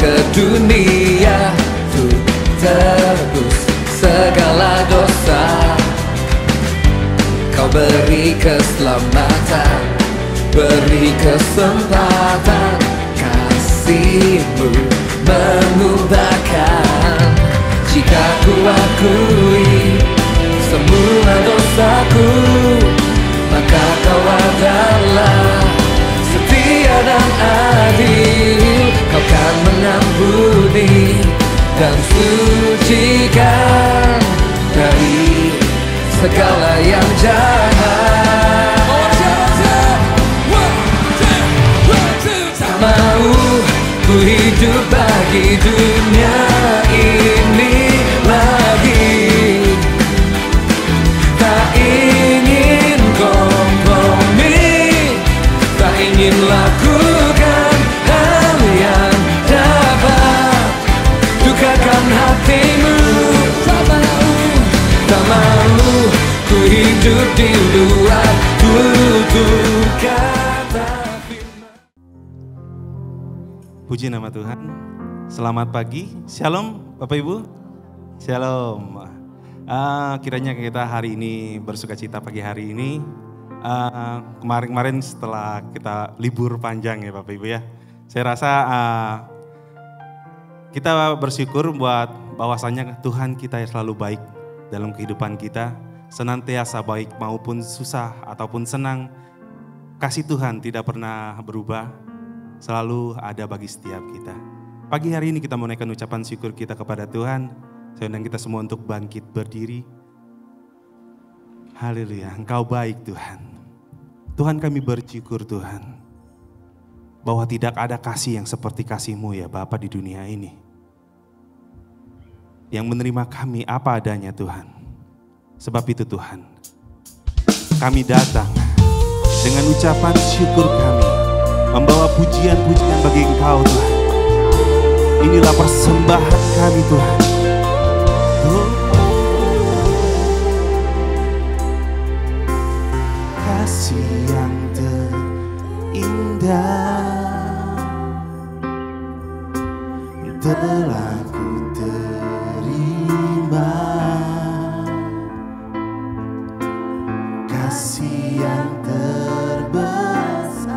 ke dunia untuk tebus segala dosa. Kau beri keselamatan, beri kesempatan, kasih-Mu mengubahkan. Jika ku akui semua dosaku, maka Kau adalah setia dan adil. Kau kan mengampuni dan sucikan dari segala yang jahat. Tak mau ku hidup bagi dunia ini lagi. Tak ingin kompromi, tak ingin lakukan hal yang dapat dukakan hatimu. Tak mau ku hidup di luar tutur kata firman. Puji nama Tuhan. Selamat pagi, shalom Bapak Ibu. Shalom. Kiranya kita hari ini bersuka cita pagi hari ini. Kemarin setelah kita libur panjang ya Bapak Ibu ya. Saya rasa kita bersyukur buat bahwasannya Tuhan kita yang selalu baik dalam kehidupan kita. Senantiasa baik maupun susah ataupun senang. Kasih Tuhan tidak pernah berubah. Selalu ada bagi setiap kita. Pagi hari ini kita menaikkan ucapan syukur kita kepada Tuhan. Saya undang kita semua untuk bangkit berdiri. Haleluya, Engkau baik Tuhan. Tuhan kami bersyukur Tuhan. Bahwa tidak ada kasih yang seperti kasih-Mu ya Bapa di dunia ini. Yang menerima kami apa adanya Tuhan. Sebab itu Tuhan, kami datang dengan ucapan syukur kami. Membawa pujian-pujian bagi Engkau Tuhan. Inilah persembahan kami Tuhan. Kasih yang terindah telah ku terima. Kasih yang terbesar,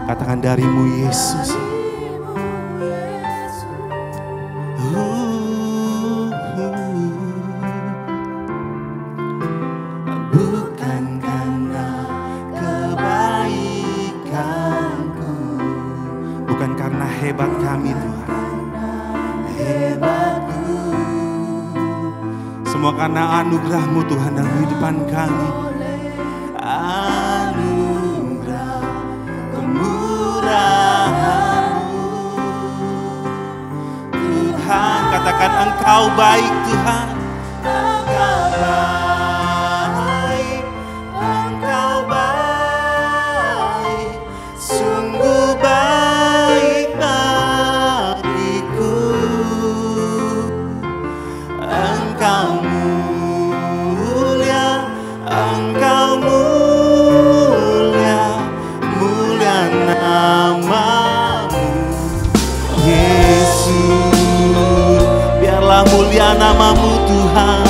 katakan dari-Mu Yesus. Hebat kami Tuhan, hebatku. Semua karena anugerah-Mu Tuhan dalam kehidupan kami. Anugerah kemurahan-Mu Tuhan, katakan Engkau baik Tuhan. Engkau baik, Engkau baik, sungguh baik. Mulia nama-Mu Tuhan.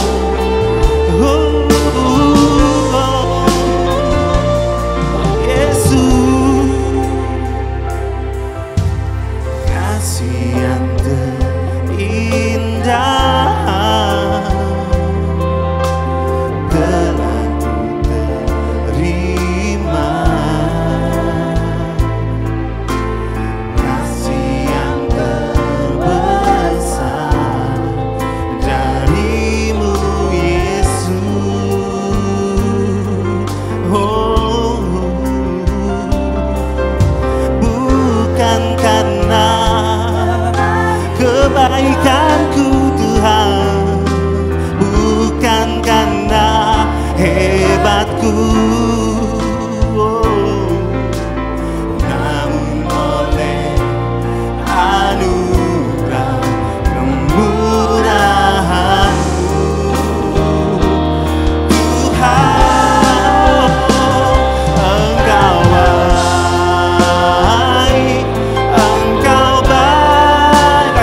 Yesus, kasih yang terindah telah ku terima. Kasih yang terbesar dari-Mu Yesus. Oh, bukan karena kebaikanku Tuhan, bukan karena hebatku, namun oleh anugerah kemurahan-Mu Tuhan. Engkau baik, Engkau baik,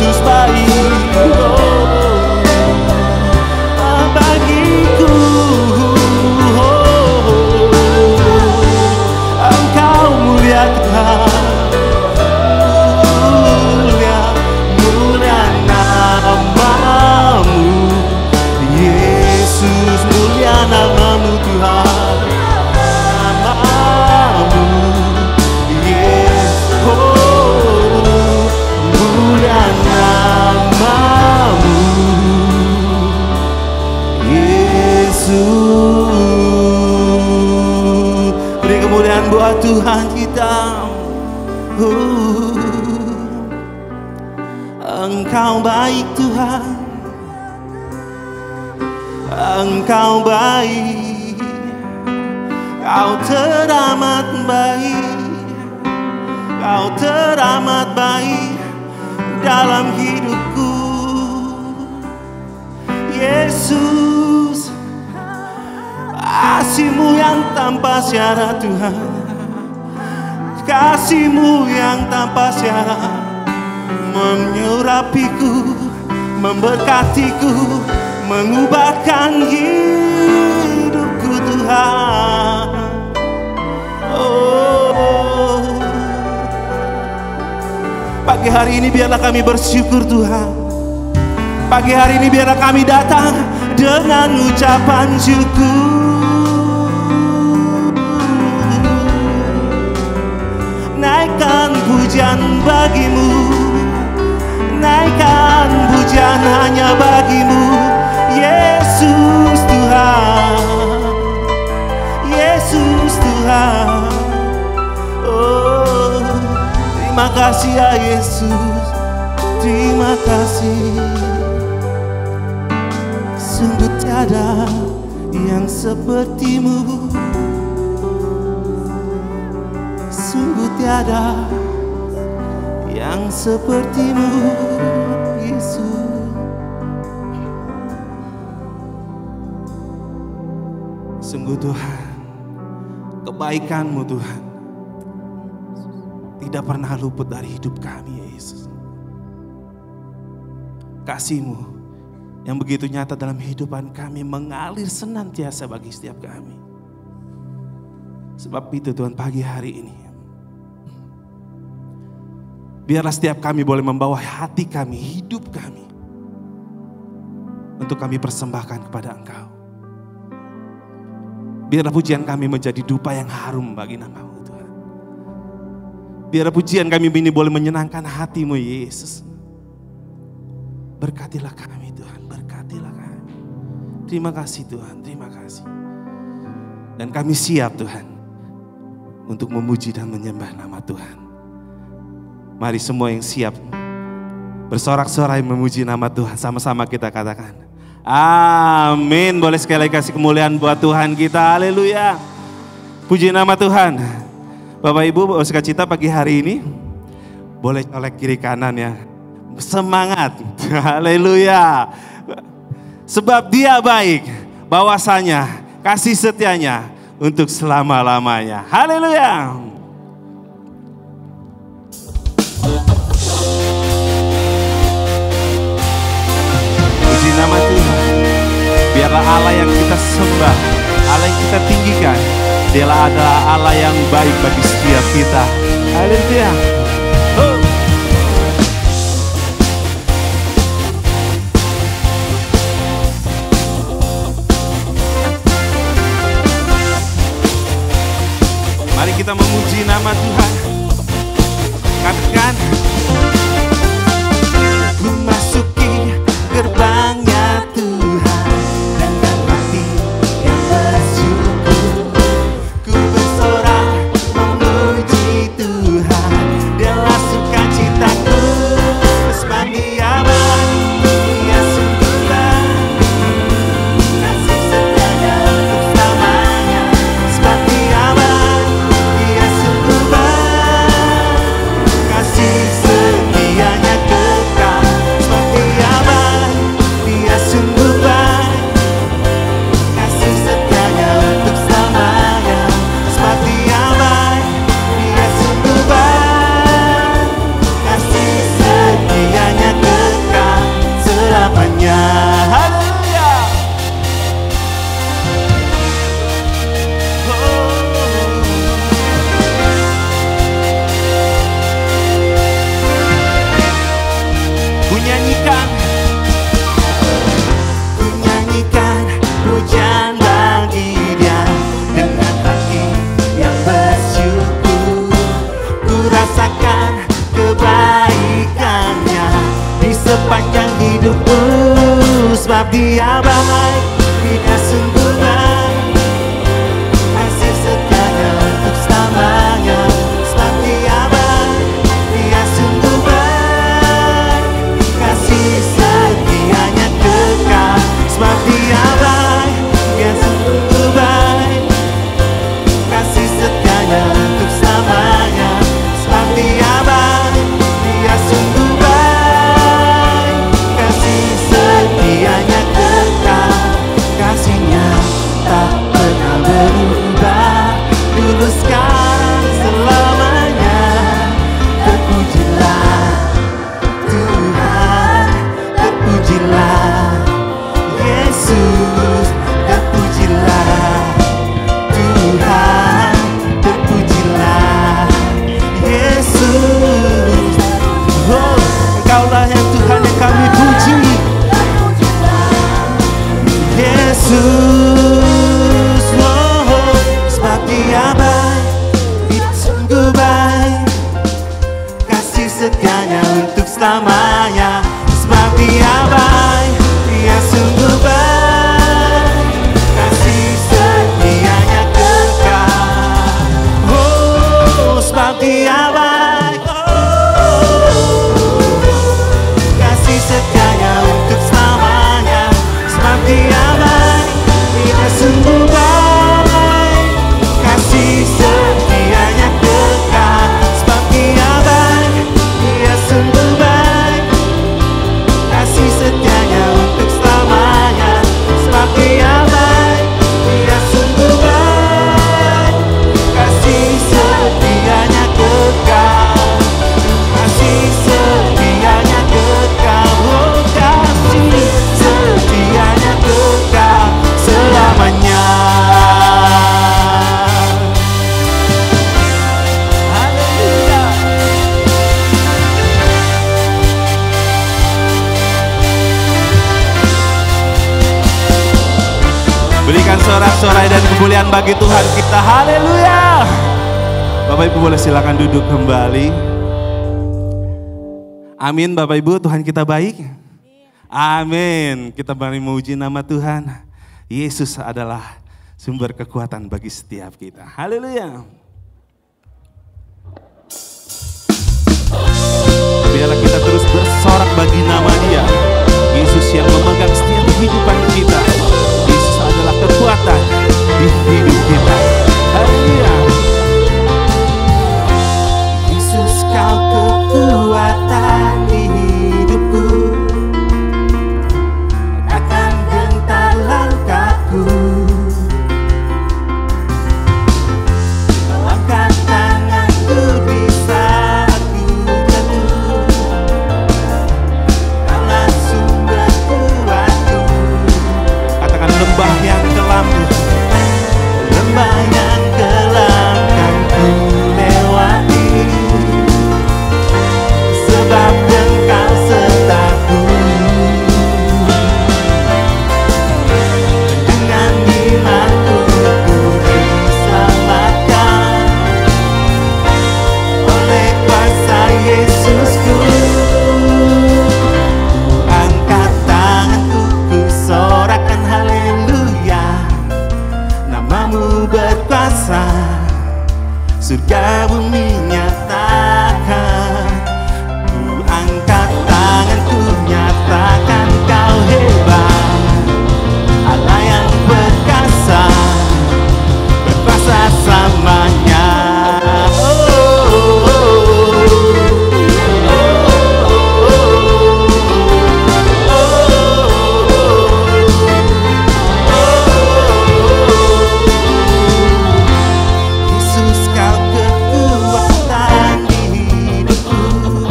Yesus baik, bagiku. Engkau mulia Tuhan, mulia namamu. Yesus, mulia namamu Tuhan, namamu. Yesus, mulia namamu. Yesus, beri kemuliaan buat Tuhan kita. Engkau baik Tuhan, Engkau baik, Kau teramat baik, Kau teramat baik dalam hidupku. Yesus, kasih-Mu yang tanpa syarat Tuhan, kasih-Mu yang tanpa syarat menyurapiku, memberkatiku, mengubahkan hidupku Tuhan. Oh, pagi hari ini biarlah kami bersyukur Tuhan. Pagi hari ini biarlah kami datang dengan ucapan syukur. Naikkan pujian bagimu, naikkan pujian hanya bagimu, Yesus Tuhan, Yesus Tuhan. Oh, terima kasih ya Yesus, terima kasih. Sungguh tiada yang seperti-Mu, sungguh tiada yang seperti-Mu, Yesus. Sungguh Tuhan, kebaikan-Mu Tuhan tidak pernah luput dari hidup kami, Yesus. Kasih-Mu yang begitu nyata dalam kehidupan kami mengalir senantiasa bagi setiap kami. Sebab itu Tuhan, pagi hari ini biarlah setiap kami boleh membawa hati kami, hidup kami, untuk kami persembahkan kepada Engkau. Biarlah pujian kami menjadi dupa yang harum bagi nama-Mu Tuhan. Biarlah pujian kami ini boleh menyenangkan hati-Mu Yesus. Berkatilah kami Tuhan, berkatilah kami. Terima kasih Tuhan, terima kasih. Dan kami siap Tuhan untuk memuji dan menyembah nama Tuhan. Mari semua yang siap bersorak-sorai memuji nama Tuhan, sama-sama kita katakan amin. Boleh sekali lagi kasih kemuliaan buat Tuhan kita, haleluya. Puji nama Tuhan. Bapak Ibu bawa sukacita pagi hari ini, boleh colek kiri kanan ya. Semangat, haleluya. Sebab Dia baik, bahwasanya kasih setianya untuk selama-lamanya, haleluya. Puji nama Tuhan. Biarlah Allah yang kita sembah, Allah yang kita tinggikan, Dialah adalah Allah yang baik bagi setiap kita, haleluya. Mari kita memuji nama Tuhan. Katakan, ku masuki gerbangnya Tuhan dengan hati yang bersyukur. Ku bersorak memuji Tuhan sebab Dia baik, Dia sungguh baik, kasih setianya untuk selamanya. Sebab Dia baik, Dia sungguh baik, kasih setianya kekal. Sebab Dia baik, Dia sungguh baik, kasih setianya untuk selamanya. Sebab Dia baik, Dia sungguh baik, kasih setianya kekal. Kasih-Nya tak pernah berubah, dulu sekarang selamanya. Terpujilah Tuhan, terpujilah Yesus, terpujilah Tuhan, terpujilah Yesus. Oh, Engkaulah yang Tuhan yang kami puji, Yesus. Oh, sebab Dia baik, Dia sungguh baik, kasih setianya untuk selamanya. Sebab Dia baik, Dia sungguh baik, kasih setianya kekal. Oh, sebab Dia baik, kasih setianya untuk selamanya. Sebab Dia baik, Dia sungguh baik, kasih setianya kekal. Sebab Dia baik, Dia sungguh baik, kasih setianya untuk selamanya. Sebab Dia baik, Dia sungguh baik, kasih setianya kekal, kasih setianya kekal. Oh, kasih setianya kekal selamanya. Haleluya. Berikan sorak-sorai dan kemuliaan bagi Tuhan kita. Haleluya. Bapak Ibu boleh silakan duduk kembali. Amin Bapak Ibu, Tuhan kita baik. Amin. Kita mari memuji nama Tuhan. Yesus adalah sumber kekuatan bagi setiap kita. Haleluya. Biarlah kita terus bersorak bagi nama Dia. Yesus yang memegang setiap kehidupan kita. Yesus adalah kekuatan di hidup kita. Haleluya. Yesus, Kau kekuatan di hidupku, takkan gentar langkahku. Kau angkat tanganku di saat ku jatuh, Kaulah sumber kuatku. Katakan lembah yang kelam, lembah yang kelam kan ku lewati, sebab Engkau sertaku. Dengan imanku ku diselamatkan oleh kuasa Yesusku. Angkat tanganku, ku sorakan haleluya. Namamu berkuasa, surga bumi nyatakan. Ku angkat tanganku, nyatakan Kau hebat, Allah yang perkasa, berkuasa selamanya. Yesus, Kau kekuatan di hidupku,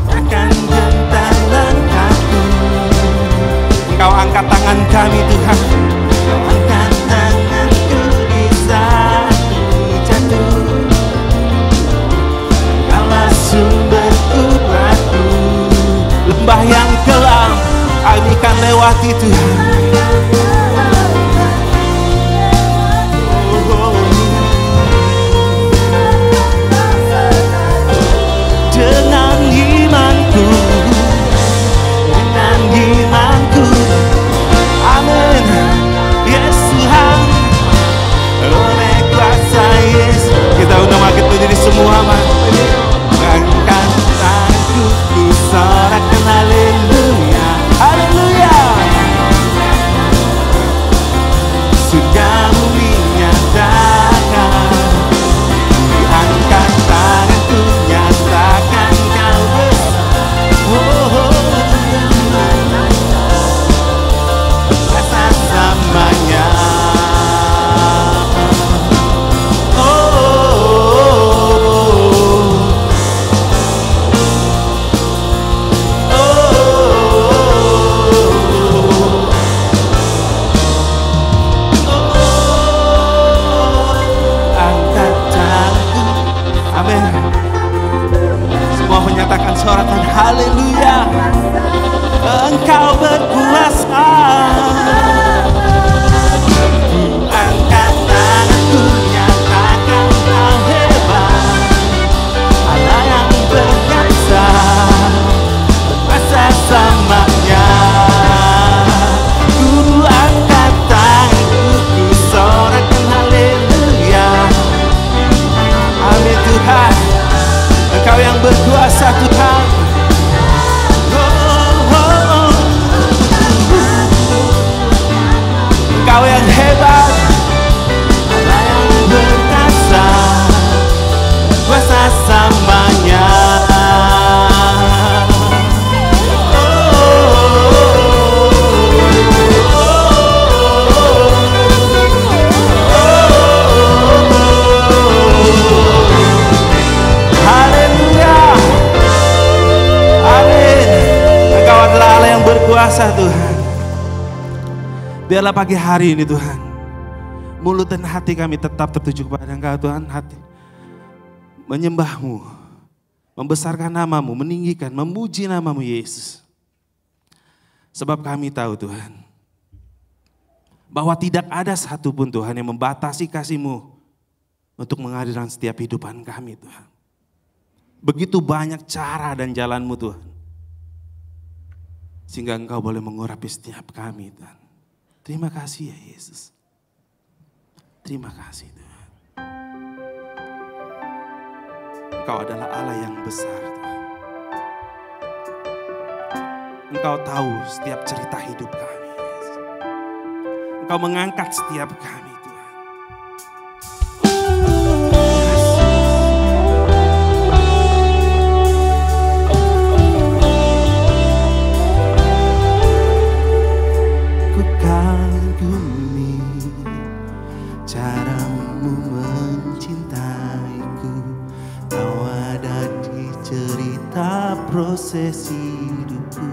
takkan gentar langkahku. Engkau angkat tangan kami Tuhan, Kau angkat tanganku di saat ku jatuh, Kaulah sumber kuatku. Lembah yang kelam kami kan lewati Tuhan. Dengan imanku, dengan iman sorakan haleluya. Engkau berkuasa. Angkat tanganku, nyatakan kau hebat. Allah yang berkuasa, berkuasa selamanya. Ku angkat tanganku, ku sorakan haleluya. Amin Tuhan, Engkau yang berkuasa Tuhan. Engkau yang hebat, Allah yang berkuasa, kuasa samanya. Haleluya, amin. Engkau adalah Allah yang berkuasa Tuhan. Biarlah pagi hari ini Tuhan, mulut dan hati kami tetap tertuju kepada Engkau Tuhan. Hati menyembah-Mu, membesarkan nama-Mu, meninggikan, memuji nama-Mu Yesus. Sebab kami tahu Tuhan, bahwa tidak ada satupun Tuhan yang membatasi kasih-Mu untuk mengadirkan setiap kehidupan kami Tuhan. Begitu banyak cara dan jalan-Mu Tuhan, sehingga Engkau boleh mengurapi setiap kami Tuhan. Terima kasih ya Yesus. Terima kasih Tuhan. Engkau adalah Allah yang besar Tuhan. Engkau tahu setiap cerita hidup kami Yesus. Engkau mengangkat setiap kami Tuhan. Proses hidupku,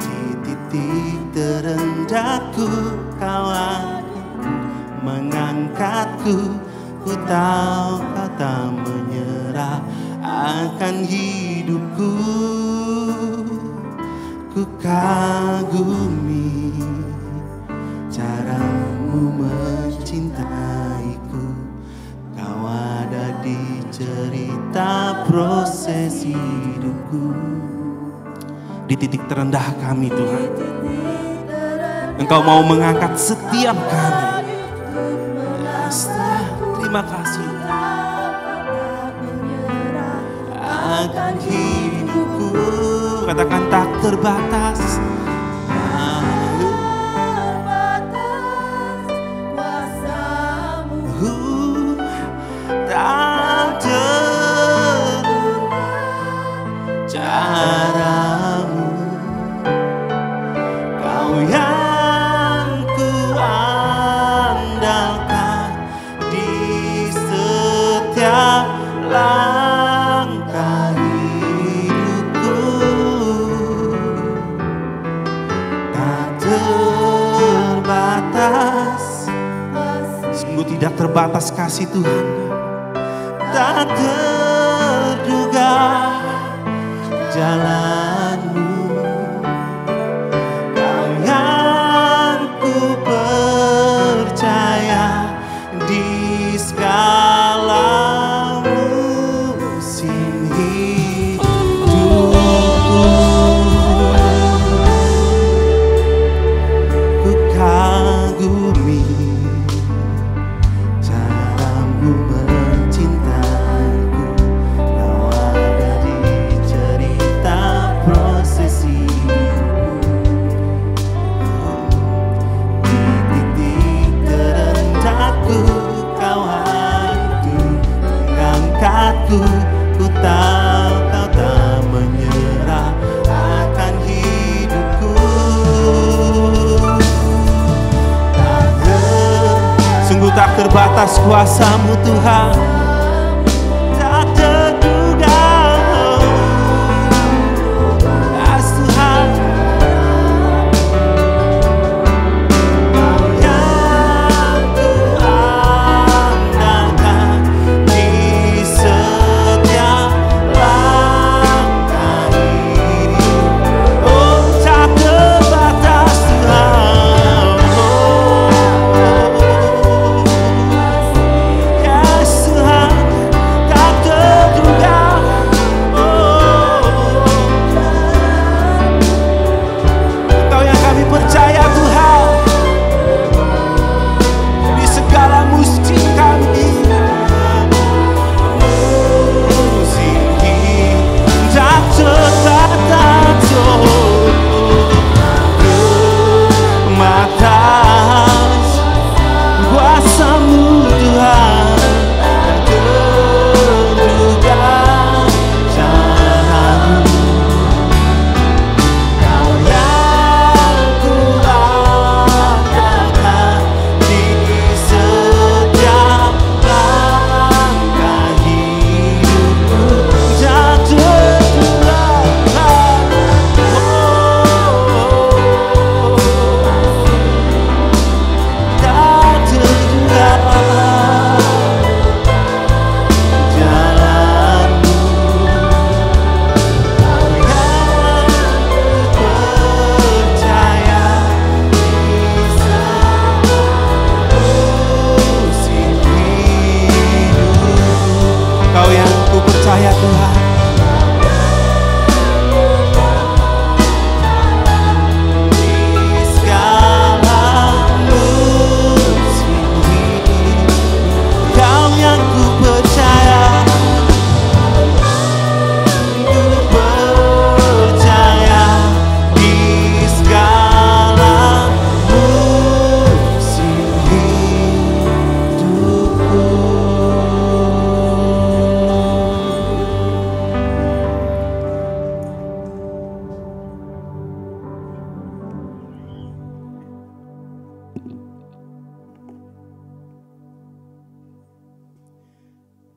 di titik terendahku Kau mengangkatku. Ku tahu Kau tak menyerah akan hidupku. Ku kagumi caramu mencintaiku. Kau ada di cerita proses hidupku. Di titik terendah kami Tuhan, Engkau mau mengangkat setiap kami. Terima kasih akan hidupku. Katakan tak terbatas. Caramu, Kau yang ku andalkan di setiap langkah hidupku. Tak terbatas, sungguh tidak terbatas kasih Tuhan. Tak terduga jalan-Mu, Kau yang ku percaya di segala musim hidupku. Ku kagumi cara-Mu mencintaiku. Kau ada di cerita proses hidupku. Di titik terendahku Kau hadir mengangkatku. Ku tahu Kau tak menyerah akan hidupku. Sungguh tak terbatas kuasa-Mu Tuhan. Tak terduga as Tuhan. Kau yang ku andalkan di setiap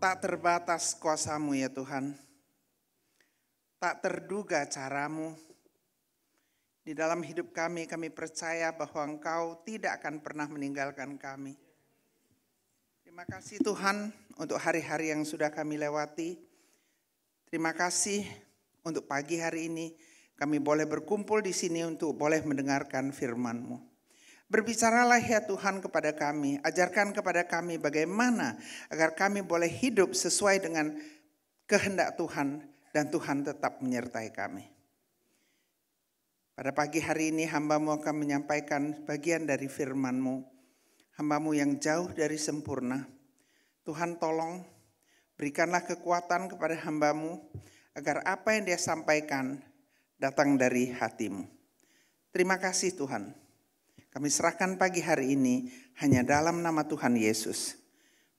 Tak terbatas kuasa-Mu ya Tuhan. Tak terduga cara-Mu. Di dalam hidup kami percaya bahwa Engkau tidak akan pernah meninggalkan kami. Terima kasih Tuhan untuk hari-hari yang sudah kami lewati. Terima kasih untuk pagi hari ini kami boleh berkumpul di sini untuk boleh mendengarkan firman-Mu. Berbicaralah ya Tuhan kepada kami, ajarkan kepada kami bagaimana agar kami boleh hidup sesuai dengan kehendak Tuhan dan Tuhan tetap menyertai kami. Pada pagi hari ini hamba-Mu akan menyampaikan bagian dari firman-Mu, hamba-Mu yang jauh dari sempurna. Tuhan tolong berikanlah kekuatan kepada hamba-Mu agar apa yang dia sampaikan datang dari hati-Mu. Terima kasih Tuhan. Kami serahkan pagi hari ini hanya dalam nama Tuhan Yesus.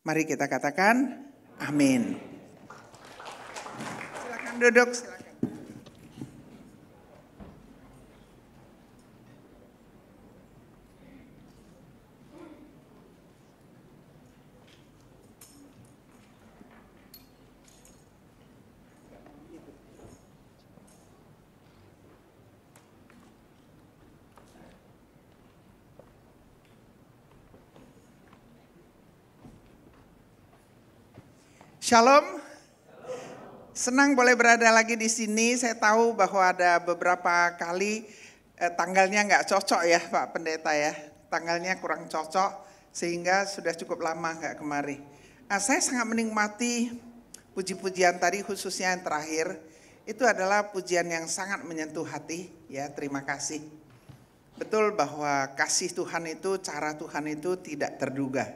Mari kita katakan amin. Silakan duduk. Shalom. Senang boleh berada lagi di sini. Saya tahu bahwa ada beberapa kali tanggalnya nggak cocok ya Pak Pendeta ya. Tanggalnya kurang cocok sehingga sudah cukup lama nggak kemari. Saya sangat menikmati puji-pujian tadi khususnya yang terakhir. Itu adalah pujian yang sangat menyentuh hati ya. Terima kasih. Betul bahwa kasih Tuhan itu, cara Tuhan itu tidak terduga.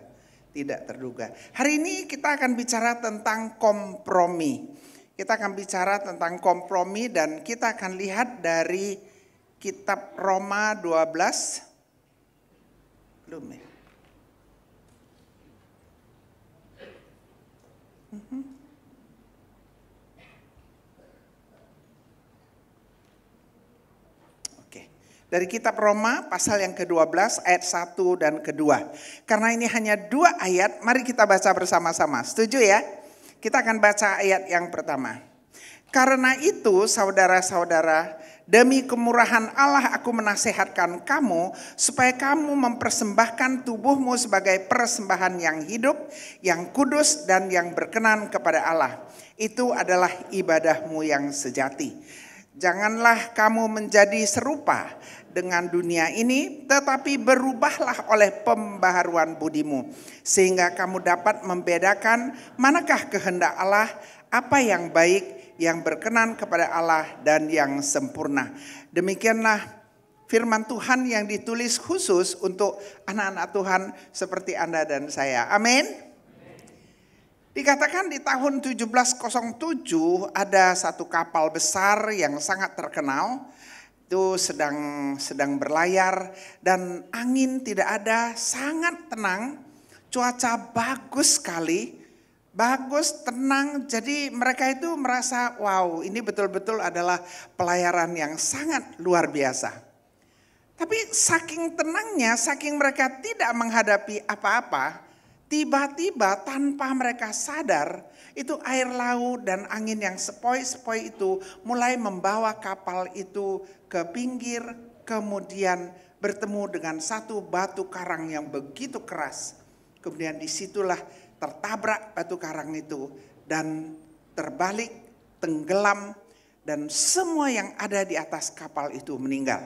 Tidak terduga. Hari ini kita akan bicara tentang kompromi. Kita akan bicara tentang kompromi dan kita akan lihat dari kitab Roma 12. Belum ya? Dari kitab Roma pasal yang ke-12 ayat 1 dan kedua. Karena ini hanya 2 ayat, mari kita baca bersama-sama. Setuju ya? Kita akan baca ayat yang pertama. Karena itu saudara-saudara, demi kemurahan Allah aku menasehatkan kamu supaya kamu mempersembahkan tubuhmu sebagai persembahan yang hidup, yang kudus dan yang berkenan kepada Allah. Itu adalah ibadahmu yang sejati. Janganlah kamu menjadi serupa dengan dunia ini, tetapi berubahlah oleh pembaharuan budimu, sehingga kamu dapat membedakan manakah kehendak Allah, apa yang baik, yang berkenan kepada Allah, dan yang sempurna. Demikianlah firman Tuhan yang ditulis khusus untuk anak-anak Tuhan seperti Anda dan saya. Amin. Dikatakan di tahun 1707 ada satu kapal besar yang sangat terkenal. Itu sedang berlayar dan angin tidak ada, sangat tenang. Cuaca bagus sekali. Bagus, tenang. Jadi mereka itu merasa wow, ini betul-betul adalah pelayaran yang sangat luar biasa. Tapi saking tenangnya, saking mereka tidak menghadapi apa-apa, tiba-tiba tanpa mereka sadar, itu air laut dan angin yang sepoi-sepoi itu mulai membawa kapal itu ke pinggir, kemudian bertemu dengan satu batu karang yang begitu keras. Kemudian disitulah tertabrak batu karang itu dan terbalik, tenggelam, dan semua yang ada di atas kapal itu meninggal.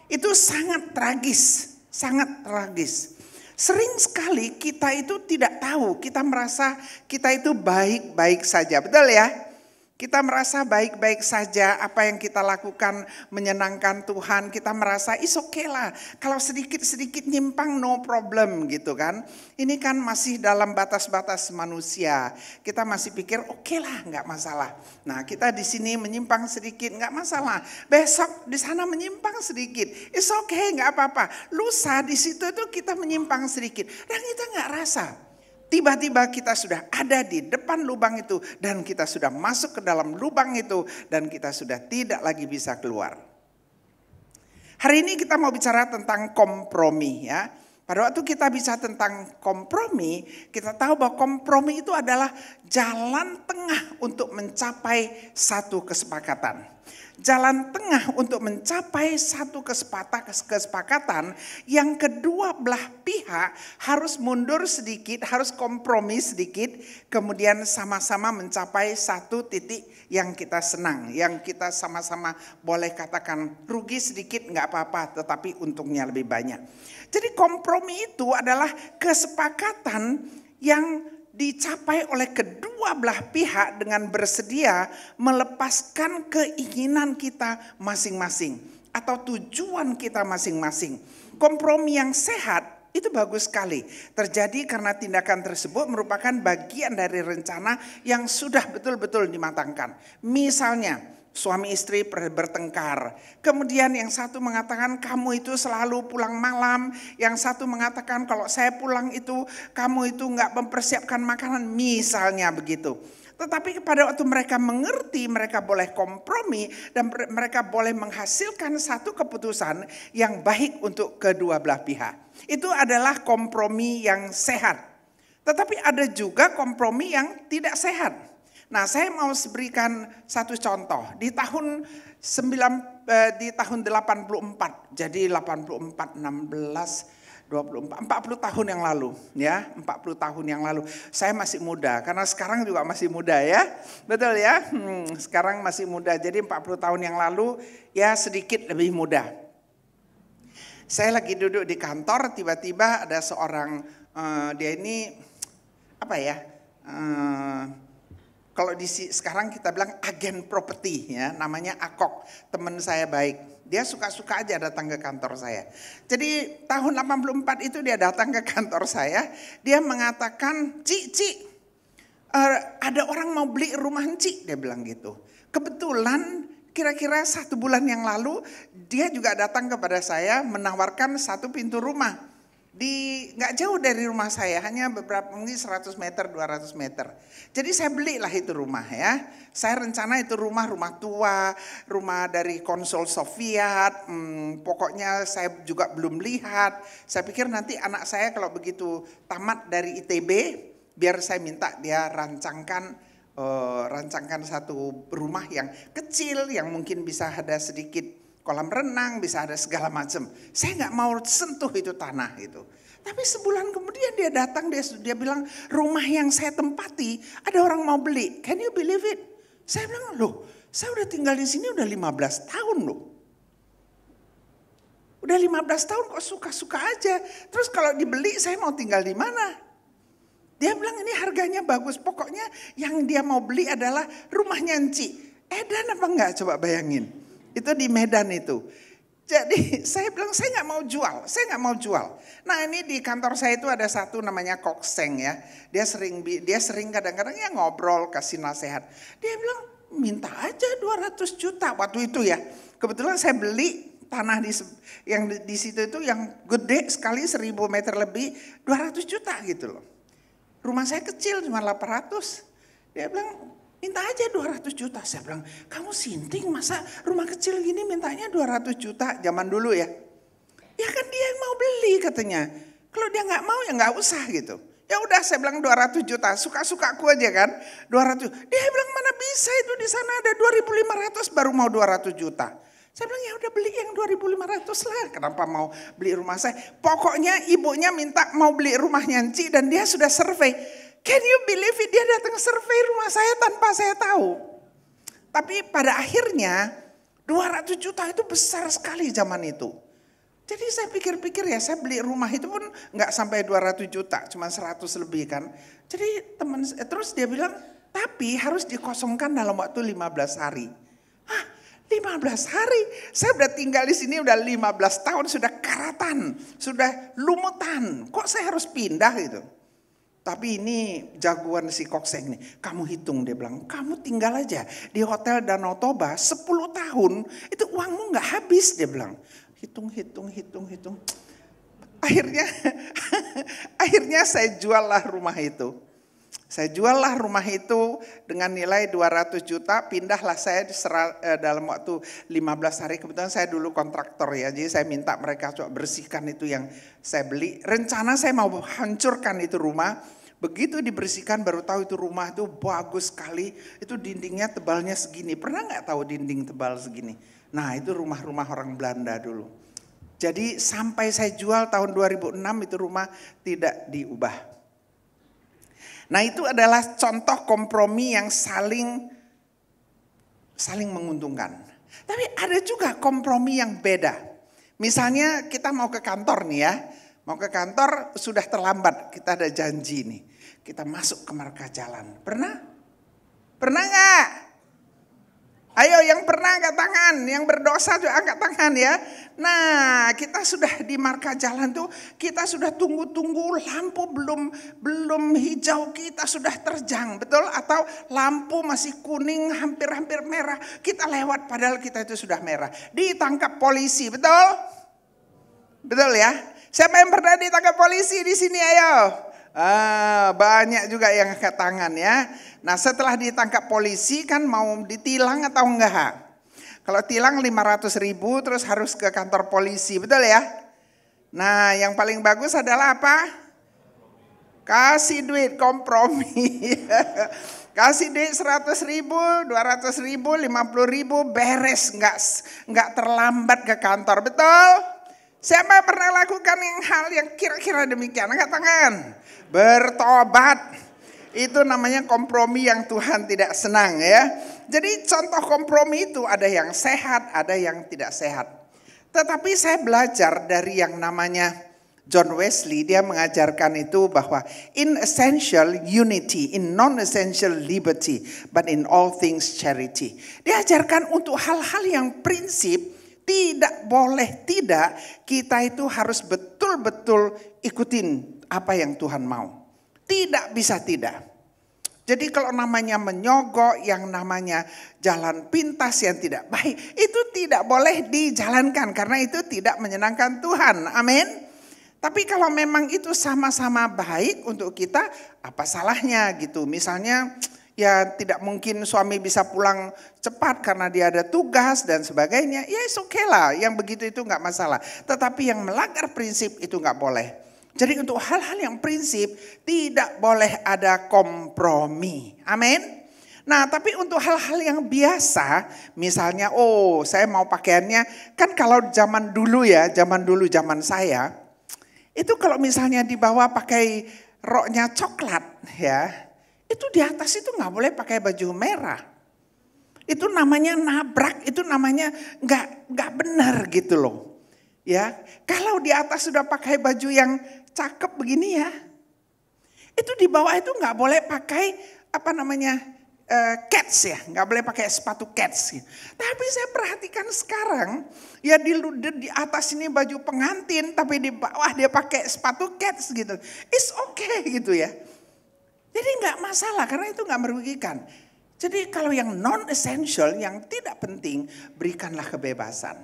Itu sangat tragis, sangat tragis. Sering sekali kita itu tidak tahu, kita merasa kita itu baik-baik saja, betul ya? Kita merasa baik-baik saja, apa yang kita lakukan menyenangkan Tuhan, kita merasa is okay lah. Kalau sedikit-sedikit nyimpang no problem gitu kan. Ini kan masih dalam batas-batas manusia. Kita masih pikir okay lah, nggak masalah. Nah kita di sini menyimpang sedikit, nggak masalah. Besok di sana menyimpang sedikit, is okay, nggak apa-apa. Lusa di situ itu kita menyimpang sedikit dan kita nggak rasa. Tiba-tiba kita sudah ada di depan lubang itu dan kita sudah masuk ke dalam lubang itu dan kita sudah tidak lagi bisa keluar. Hari ini kita mau bicara tentang kompromi ya. Pada waktu kita bicara tentang kompromi, kita tahu bahwa kompromi itu adalah jalan tengah untuk mencapai satu kesepakatan. Jalan tengah untuk mencapai satu kesepakatan yang kedua belah pihak harus mundur sedikit, harus kompromi sedikit, kemudian sama-sama mencapai satu titik yang kita senang, yang kita sama-sama boleh katakan rugi sedikit nggak apa-apa, tetapi untungnya lebih banyak. Jadi kompromi itu adalah kesepakatan yang dicapai oleh kedua belah pihak dengan bersedia melepaskan keinginan kita masing-masing atau tujuan kita masing-masing. Kompromi yang sehat itu bagus sekali. Terjadi karena tindakan tersebut merupakan bagian dari rencana yang sudah betul-betul dimatangkan. Misalnya, suami istri bertengkar. Kemudian yang satu mengatakan kamu itu selalu pulang malam. Yang satu mengatakan kalau saya pulang itu kamu itu nggak mempersiapkan makanan. Misalnya begitu. Tetapi pada waktu mereka mengerti, mereka boleh kompromi dan mereka boleh menghasilkan satu keputusan yang baik untuk kedua belah pihak. Itu adalah kompromi yang sehat. Tetapi ada juga kompromi yang tidak sehat. Nah, saya mau berikan satu contoh. Di tahun 84, jadi 84, 16, 24, 40 tahun yang lalu, ya, 40 tahun yang lalu. Saya masih muda, karena sekarang juga masih muda ya. Betul ya? Sekarang masih muda, jadi 40 tahun yang lalu ya sedikit lebih muda. Saya lagi duduk di kantor, tiba-tiba ada seorang, dia ini apa ya, kalau sekarang kita bilang agen properti ya, namanya Akok, teman saya baik. Dia suka-suka aja datang ke kantor saya. Jadi tahun 84 itu dia datang ke kantor saya, dia mengatakan, Ci, ada orang mau beli rumah Ci, dia bilang gitu. Kebetulan kira-kira 1 bulan yang lalu dia juga datang kepada saya menawarkan 1 pintu rumah. Nggak jauh dari rumah saya, hanya beberapa mungkin 100 meter, 200 meter. Jadi saya belilah itu rumah ya. Saya rencana itu rumah tua, rumah dari konsol Soviet. Pokoknya saya juga belum lihat. Saya pikir nanti anak saya kalau begitu tamat dari ITB, biar saya minta dia rancangkan satu rumah yang kecil, yang mungkin bisa ada sedikit kolam renang, bisa ada segala macam. Saya nggak mau sentuh itu tanah itu. Tapi sebulan kemudian dia datang, dia bilang rumah yang saya tempati ada orang mau beli. Can you believe it? Saya bilang, loh, saya udah tinggal di sini udah 15 tahun loh. Udah 15 tahun kok suka-suka aja. Terus kalau dibeli saya mau tinggal di mana? Dia bilang ini harganya bagus. Pokoknya yang dia mau beli adalah rumahnya Enci. Edan apa enggak coba bayangin. Itu di Medan itu. Jadi saya bilang saya nggak mau jual. Nah ini di kantor saya itu ada satu namanya Kokseng ya. Dia sering kadang-kadang ya ngobrol, kasih nasihat. Dia bilang minta aja 200 juta waktu itu ya. Kebetulan saya beli tanah yang di situ itu yang gede sekali 1000 meter lebih 200 juta gitu loh. Rumah saya kecil cuma 800. Dia bilang minta aja 200 juta. Saya bilang, kamu sinting masa rumah kecil gini mintanya 200 juta zaman dulu ya. Ya kan dia yang mau beli katanya. Kalau dia nggak mau ya nggak usah gitu. Ya udah saya bilang 200 juta, suka-sukaku aja kan. 200. Dia bilang mana bisa itu di sana ada 2.500 baru mau 200 juta. Saya bilang ya udah beli yang 2.500 lah. Kenapa mau beli rumah saya? Pokoknya ibunya minta mau beli rumahnya Enci dan dia sudah survei. Can you believe it? Dia datang survei rumah saya tanpa saya tahu. Tapi pada akhirnya 200 juta itu besar sekali zaman itu. Jadi saya pikir-pikir ya saya beli rumah itu pun nggak sampai 200 juta. Cuma 100 lebih kan. Jadi terus dia bilang tapi harus dikosongkan dalam waktu 15 hari. Hah? 15 hari? Saya udah tinggal di sini udah 15 tahun. Sudah karatan. Sudah lumutan. Kok saya harus pindah gitu? Tapi ini jagoan si Kokseng nih. Kamu hitung dia bilang. Kamu tinggal aja di Hotel Danau Toba 10 tahun. Itu uangmu gak habis dia bilang. Hitung. Akhirnya saya jual lah rumah itu. Saya juallah rumah itu dengan nilai 200 juta, pindahlah saya dalam waktu 15 hari. Kebetulan saya dulu kontraktor ya, jadi saya minta mereka coba bersihkan itu yang saya beli. Rencana saya mau hancurkan itu rumah. Begitu dibersihkan baru tahu itu rumah itu bagus sekali. Itu dindingnya tebalnya segini. Pernah nggak tahu dinding tebal segini? Nah itu rumah-rumah orang Belanda dulu. Jadi sampai saya jual tahun 2006 itu rumah tidak diubah. Nah itu adalah contoh kompromi yang saling menguntungkan. Tapi ada juga kompromi yang beda. Misalnya kita mau ke kantor nih ya. Mau ke kantor sudah terlambat, kita ada janji nih. Kita masuk ke marka jalan. Pernah? Pernah nggak? Ayo yang pernah angkat tangan, yang berdosa juga angkat tangan ya. Nah kita sudah di marka jalan tuh, kita sudah tunggu-tunggu lampu belum hijau kita sudah terjang, betul? Atau lampu masih kuning hampir-hampir merah, kita lewat padahal kita itu sudah merah. Ditangkap polisi, betul? Betul ya? Siapa yang pernah ditangkap polisi di sini ayo? Banyak juga yang angkat tangan ya. Nah setelah ditangkap polisi kan mau ditilang atau enggak? Kalau tilang 500.000 terus harus ke kantor polisi, betul ya? Nah yang paling bagus adalah apa? Kasih duit, kompromi. Kasih duit 100.000, 200.000, 50.000 beres, enggak terlambat ke kantor, betul? Siapa pernah lakukan hal yang kira-kira demikian? Angkat tangan. Bertobat. Itu namanya kompromi yang Tuhan tidak senang ya. Jadi contoh kompromi itu ada yang sehat, ada yang tidak sehat. Tetapi saya belajar dari yang namanya John Wesley. Dia mengajarkan itu bahwa in essential unity, in non-essential liberty, but in all things charity. Dia ajarkan untuk hal-hal yang prinsip tidak boleh tidak, kita itu harus betul-betul ikutin apa yang Tuhan mau. Tidak bisa tidak. Jadi kalau namanya menyogok, yang namanya jalan pintas yang tidak baik, itu tidak boleh dijalankan karena itu tidak menyenangkan Tuhan. Amin. Tapi kalau memang itu sama-sama baik untuk kita, apa salahnya gitu. Misalnya ya tidak mungkin suami bisa pulang cepat karena dia ada tugas dan sebagainya. Ya it's okay lah, yang begitu itu nggak masalah. Tetapi yang melanggar prinsip itu nggak boleh. Jadi untuk hal-hal yang prinsip tidak boleh ada kompromi. Amin. Nah tapi untuk hal-hal yang biasa, misalnya saya mau pakaiannya, kan kalau zaman dulu zaman saya, itu kalau misalnya di bawah pakai roknya coklat ya, itu di atas itu nggak boleh pakai baju merah. Itu namanya nabrak, itu namanya nggak benar gitu loh. Ya, kalau di atas sudah pakai baju yang cakep begini ya, itu di bawah itu nggak boleh pakai cats ya, nggak boleh pakai sepatu cats. Tapi saya perhatikan sekarang, ya di atas ini baju pengantin, tapi di bawah dia pakai sepatu cats gitu. It's okay gitu ya. Jadi nggak masalah karena itu nggak merugikan. Jadi kalau yang non-essential, yang tidak penting, berikanlah kebebasan.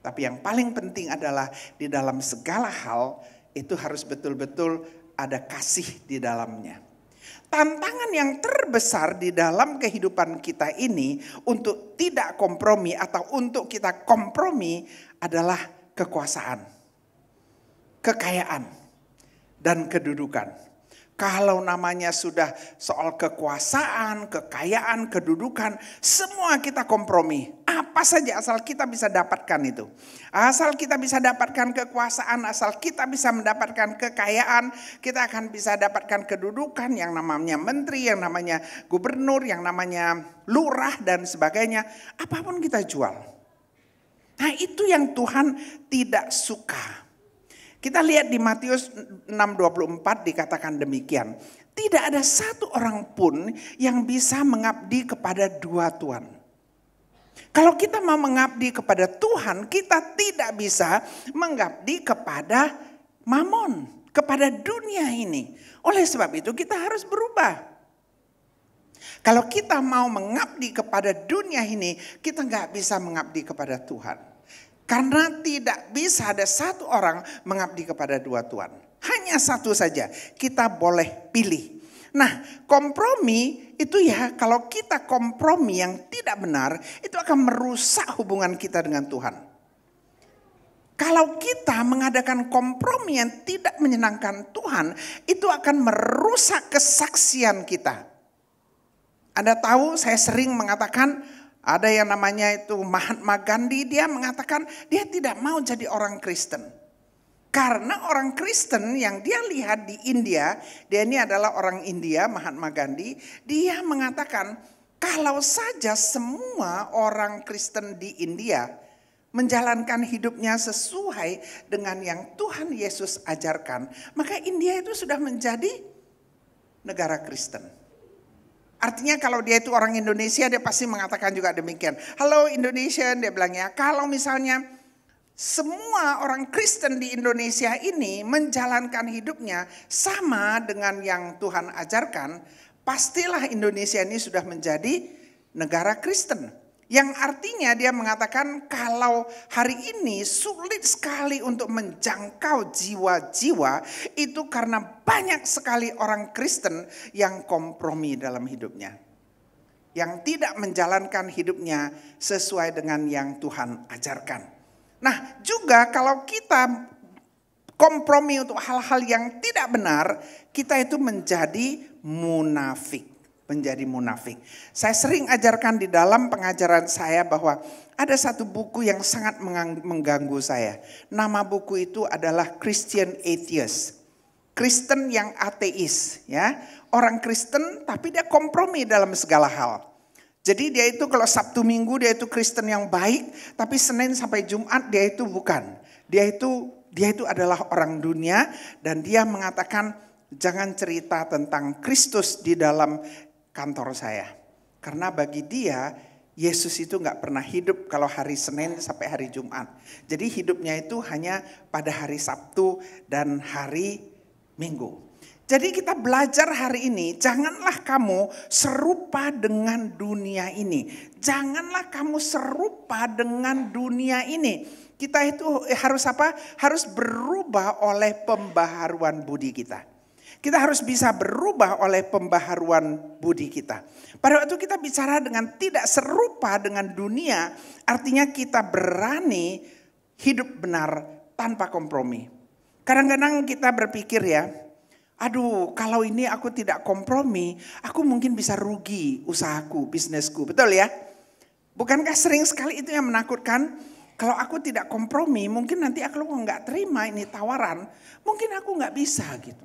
Tapi yang paling penting adalah di dalam segala hal itu harus betul-betul ada kasih di dalamnya. Tantangan yang terbesar di dalam kehidupan kita ini untuk tidak kompromi atau untuk kita kompromi adalah kekuasaan, kekayaan, dan kedudukan. Kalau namanya sudah soal kekuasaan, kekayaan, kedudukan, semua kita kompromi. Apa saja asal kita bisa dapatkan itu. Asal kita bisa dapatkan kekuasaan, asal kita bisa mendapatkan kekayaan, kita akan bisa dapatkan kedudukan yang namanya menteri, yang namanya gubernur, yang namanya lurah dan sebagainya. Apapun kita jual. Nah itu yang Tuhan tidak suka. Kita lihat di Matius 6:24 dikatakan demikian. Tidak ada satu orang pun yang bisa mengabdi kepada dua tuan. Kalau kita mau mengabdi kepada Tuhan, kita tidak bisa mengabdi kepada mamon, kepada dunia ini. Oleh sebab itu kita harus berubah. Kalau kita mau mengabdi kepada dunia ini, kita nggak bisa mengabdi kepada Tuhan. Karena tidak bisa ada satu orang mengabdi kepada dua tuan. Hanya satu saja, kita boleh pilih. Nah, kompromi itu ya, kalau kita kompromi yang tidak benar, itu akan merusak hubungan kita dengan Tuhan. Kalau kita mengadakan kompromi yang tidak menyenangkan Tuhan, itu akan merusak kesaksian kita. Anda tahu, saya sering mengatakan, ada yang namanya itu Mahatma Gandhi, dia mengatakan dia tidak mau jadi orang Kristen. Karena orang Kristen yang dia lihat di India, dia ini adalah orang India, Mahatma Gandhi, dia mengatakan kalau saja semua orang Kristen di India menjalankan hidupnya sesuai dengan yang Tuhan Yesus ajarkan, maka India itu sudah menjadi negara Kristen. Artinya kalau dia itu orang Indonesia, dia pasti mengatakan juga demikian. Halo Indonesia, dia bilangnya, kalau misalnya semua orang Kristen di Indonesia ini menjalankan hidupnya sama dengan yang Tuhan ajarkan, pastilah Indonesia ini sudah menjadi negara Kristen. Yang artinya dia mengatakan kalau hari ini sulit sekali untuk menjangkau jiwa-jiwa itu karena banyak sekali orang Kristen yang kompromi dalam hidupnya. Yang tidak menjalankan hidupnya sesuai dengan yang Tuhan ajarkan. Nah juga kalau kita kompromi untuk hal-hal yang tidak benar, kita itu menjadi munafik. Saya sering ajarkan di dalam pengajaran saya bahwa ada satu buku yang sangat mengganggu saya. Nama buku itu adalah Christian Atheist. Kristen yang ateis, ya. Orang Kristen tapi dia kompromi dalam segala hal. Jadi dia itu kalau Sabtu Minggu dia itu Kristen yang baik, tapi Senin sampai Jumat dia itu bukan. Dia itu adalah orang dunia dan dia mengatakan jangan cerita tentang Kristus di dalam kantor saya. Karena bagi dia, Yesus itu gak pernah hidup kalau hari Senin sampai hari Jumat. Jadi hidupnya itu hanya pada hari Sabtu dan hari Minggu. Jadi kita belajar hari ini, janganlah kamu serupa dengan dunia ini. Janganlah kamu serupa dengan dunia ini. Kita itu harus apa? Harus berubah oleh pembaharuan budi kita. Kita harus bisa berubah oleh pembaharuan budi kita. Pada waktu kita bicara dengan tidak serupa dengan dunia, artinya kita berani hidup benar tanpa kompromi. Kadang-kadang kita berpikir ya, aduh kalau ini aku tidak kompromi, aku mungkin bisa rugi usahaku, bisnisku. Betul ya? Bukankah sering sekali itu yang menakutkan? Kalau aku tidak kompromi, mungkin nanti aku nggak terima ini tawaran, mungkin aku nggak bisa gitu.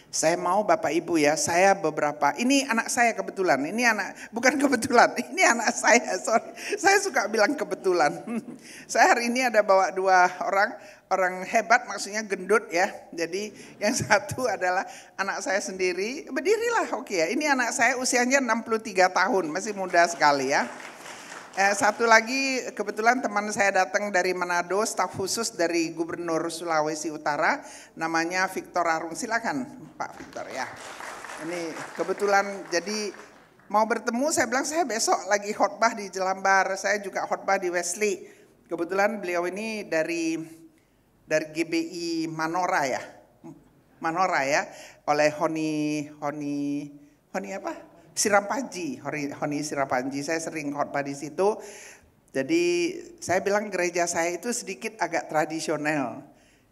Saya mau Bapak Ibu ya, saya beberapa, ini anak saya kebetulan, ini bukan kebetulan, ini anak saya, sorry. Saya suka bilang kebetulan. Saya hari ini ada bawa dua orang hebat, maksudnya gendut ya. Jadi yang satu adalah anak saya sendiri, berdirilah oke ya. Ini anak saya usianya 63 tahun, masih muda sekali ya. Satu lagi kebetulan teman saya datang dari Manado, staf khusus dari Gubernur Sulawesi Utara, namanya Victor Arung. Silakan Pak Victor ya. Ini kebetulan jadi mau bertemu, saya bilang saya besok lagi khotbah di Jelambar, saya juga khotbah di Wesley. Kebetulan beliau ini dari GBI Manora ya, oleh Honi apa? Sirapanji, Honi Sirapanji, saya sering khotbah di situ. Jadi saya bilang gereja saya itu sedikit agak tradisional.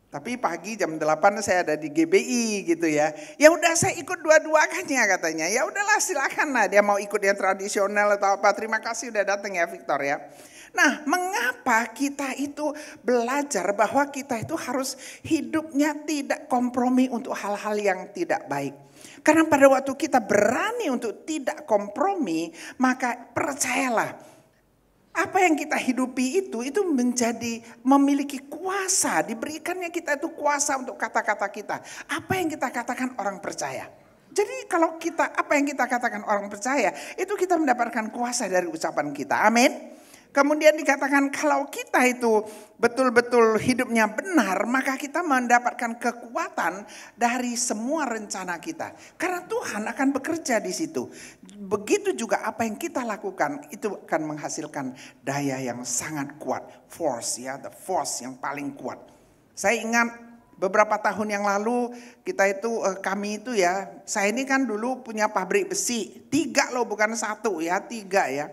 Tapi pagi jam 8 saya ada di GBI gitu ya. Ya udah saya ikut dua-duanya katanya. Ya udahlah silakan lah, dia mau ikut yang tradisional atau apa. Terima kasih udah datang ya Victor ya. Nah, mengapa kita itu belajar bahwa kita itu harus hidupnya tidak kompromi untuk hal-hal yang tidak baik. Karena pada waktu kita berani untuk tidak kompromi, maka percayalah, apa yang kita hidupi itu memiliki kuasa, diberikannya kita itu kuasa untuk kata-kata kita. Apa yang kita katakan orang percaya. Jadi kalau apa yang kita katakan orang percaya, itu kita mendapatkan kuasa dari ucapan kita. Amin. Kemudian dikatakan kalau kita itu betul-betul hidupnya benar, maka kita mendapatkan kekuatan dari semua rencana kita. Karena Tuhan akan bekerja di situ. Begitu juga apa yang kita lakukan itu akan menghasilkan daya yang sangat kuat. Force ya, the force yang paling kuat. Saya ingat Beberapa tahun yang lalu kami itu ya, saya ini kan dulu punya pabrik besi. 3 loh, bukan 1 ya, 3 ya.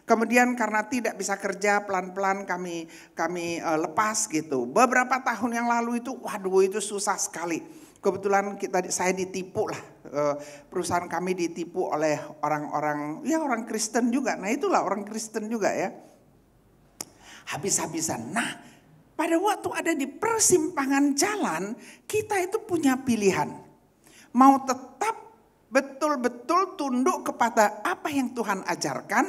Kemudian karena tidak bisa kerja, pelan-pelan kami lepas gitu. Beberapa tahun yang lalu itu, waduh itu susah sekali. Kebetulan saya ditipu lah, perusahaan kami ditipu oleh orang-orang, ya orang Kristen juga. Nah itulah orang Kristen juga ya. Habis-habisan. Nah pada waktu ada di persimpangan jalan, kita itu punya pilihan. Mau tetap betul-betul tunduk kepada apa yang Tuhan ajarkan,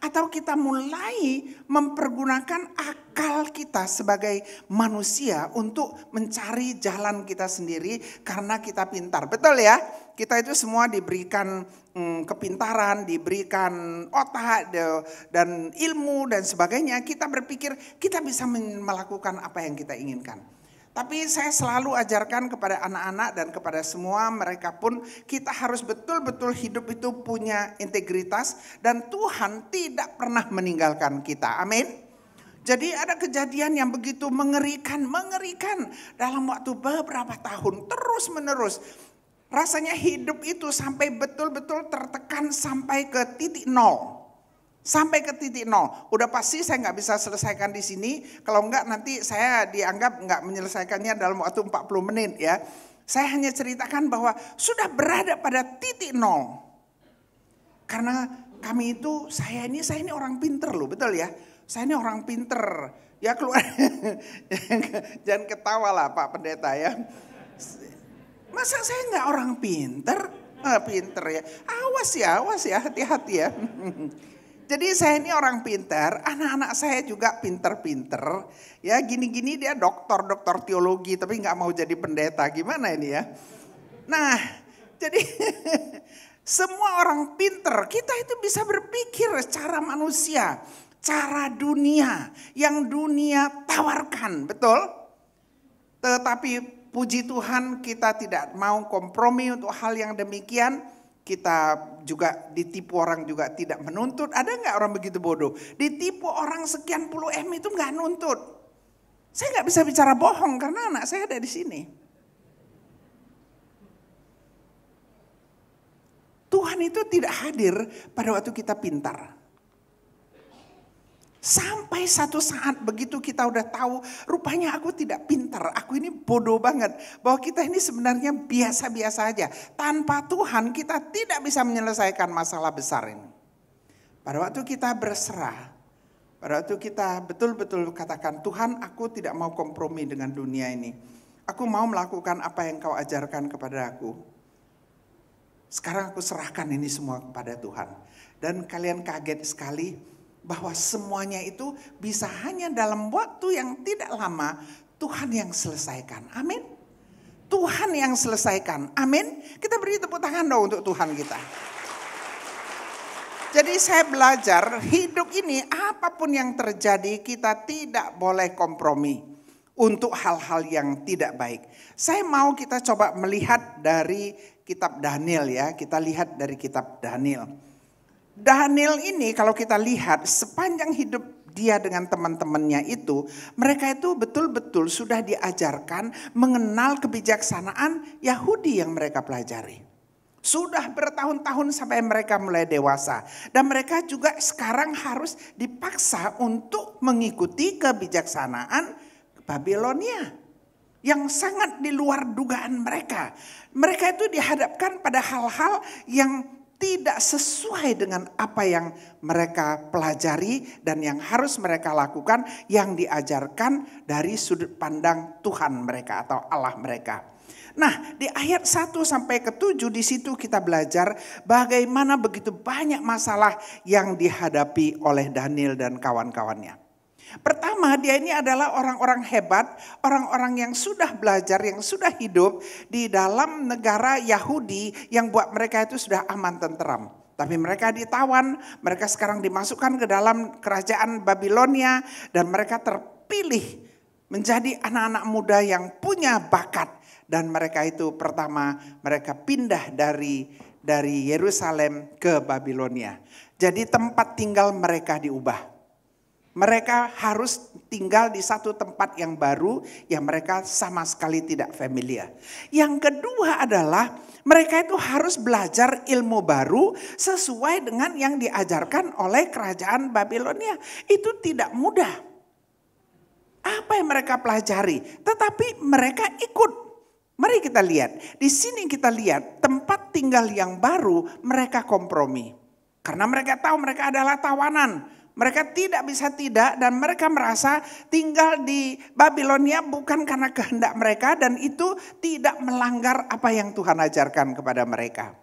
atau kita mulai mempergunakan akal kita sebagai manusia untuk mencari jalan kita sendiri karena kita pintar. Betul ya? Kita itu semua diberikan kepintaran, diberikan otak dan ilmu dan sebagainya. Kita berpikir kita bisa melakukan apa yang kita inginkan. Tapi saya selalu ajarkan kepada anak-anak dan kepada semua mereka pun, kita harus betul-betul hidup itu punya integritas dan Tuhan tidak pernah meninggalkan kita. Amin. Jadi ada kejadian yang begitu mengerikan dalam waktu beberapa tahun terus menerus. Rasanya hidup itu sampai betul-betul tertekan sampai ke titik nol. Sampai ke titik nol. Udah pasti saya nggak bisa selesaikan di sini. Kalau enggak nanti saya dianggap nggak menyelesaikannya dalam waktu 40 menit ya. Saya hanya ceritakan bahwa sudah berada pada titik nol. Karena kami itu, saya ini orang pinter loh, betul ya. Saya ini orang pinter. Ya keluar, jangan ketawa lah Pak Pendeta ya. Masa saya nggak orang pinter? Pinter ya. Awas ya, hati-hati ya. Jadi saya ini orang pintar, anak-anak saya juga pinter-pinter. Ya gini-gini dia doktor teologi tapi nggak mau jadi pendeta, gimana ini ya. Nah jadi semua orang pinter, kita itu bisa berpikir secara manusia, cara dunia yang dunia tawarkan, betul? Tetapi puji Tuhan kita tidak mau kompromi untuk hal yang demikian. Kita juga ditipu orang juga tidak menuntut. Ada nggak orang begitu bodoh? Ditipu orang sekian puluh M itu nggak nuntut. Saya nggak bisa bicara bohong karena anak saya ada di sini. Tuhan itu tidak hadir pada waktu kita pintar. Sampai satu saat begitu kita udah tahu, rupanya aku tidak pintar, aku ini bodoh banget. Bahwa kita ini sebenarnya biasa-biasa aja. Tanpa Tuhan kita tidak bisa menyelesaikan masalah besar ini. Pada waktu kita berserah, pada waktu kita betul-betul katakan, Tuhan aku tidak mau kompromi dengan dunia ini. Aku mau melakukan apa yang kau ajarkan kepada aku. Sekarang aku serahkan ini semua kepada Tuhan. Dan kalian kaget sekali, bahwa semuanya itu bisa hanya dalam waktu yang tidak lama Tuhan yang selesaikan. Amin. Tuhan yang selesaikan. Amin. Kita beri tepuk tangan dong untuk Tuhan kita. Jadi saya belajar hidup ini apapun yang terjadi kita tidak boleh kompromi untuk hal-hal yang tidak baik. Saya mau kita coba melihat dari kitab Daniel ya. Kita lihat dari kitab Daniel. Daniel ini kalau kita lihat sepanjang hidup dia dengan teman-temannya itu, mereka itu betul-betul sudah diajarkan mengenal kebijaksanaan Yahudi yang mereka pelajari. Sudah bertahun-tahun sampai mereka mulai dewasa. Dan mereka juga sekarang harus dipaksa untuk mengikuti kebijaksanaan Babilonia. Yang sangat di luar dugaan mereka. Mereka itu dihadapkan pada hal-hal yang tidak sesuai dengan apa yang mereka pelajari dan yang harus mereka lakukan yang diajarkan dari sudut pandang Tuhan mereka atau Allah mereka. Nah, di ayat 1 sampai ke 7 di situ kita belajar bagaimana begitu banyak masalah yang dihadapi oleh Daniel dan kawan-kawannya. Pertama, dia ini adalah orang-orang hebat, orang-orang yang sudah belajar, yang sudah hidup di dalam negara Yahudi yang buat mereka itu sudah aman tenteram. Tapi mereka ditawan, mereka sekarang dimasukkan ke dalam kerajaan Babilonia dan mereka terpilih menjadi anak-anak muda yang punya bakat. Dan mereka itu pertama mereka pindah dari Yerusalem ke Babilonia. Jadi tempat tinggal mereka diubah. Mereka harus tinggal di satu tempat yang baru yang mereka sama sekali tidak familiar. Yang kedua adalah mereka itu harus belajar ilmu baru sesuai dengan yang diajarkan oleh kerajaan Babilonia. Itu tidak mudah. Apa yang mereka pelajari? Tetapi mereka ikut. Mari kita lihat. Di sini kita lihat tempat tinggal yang baru mereka kompromi. Karena mereka tahu mereka adalah tawanan. Mereka tidak bisa tidak dan mereka merasa tinggal di Babilonia bukan karena kehendak mereka dan itu tidak melanggar apa yang Tuhan ajarkan kepada mereka.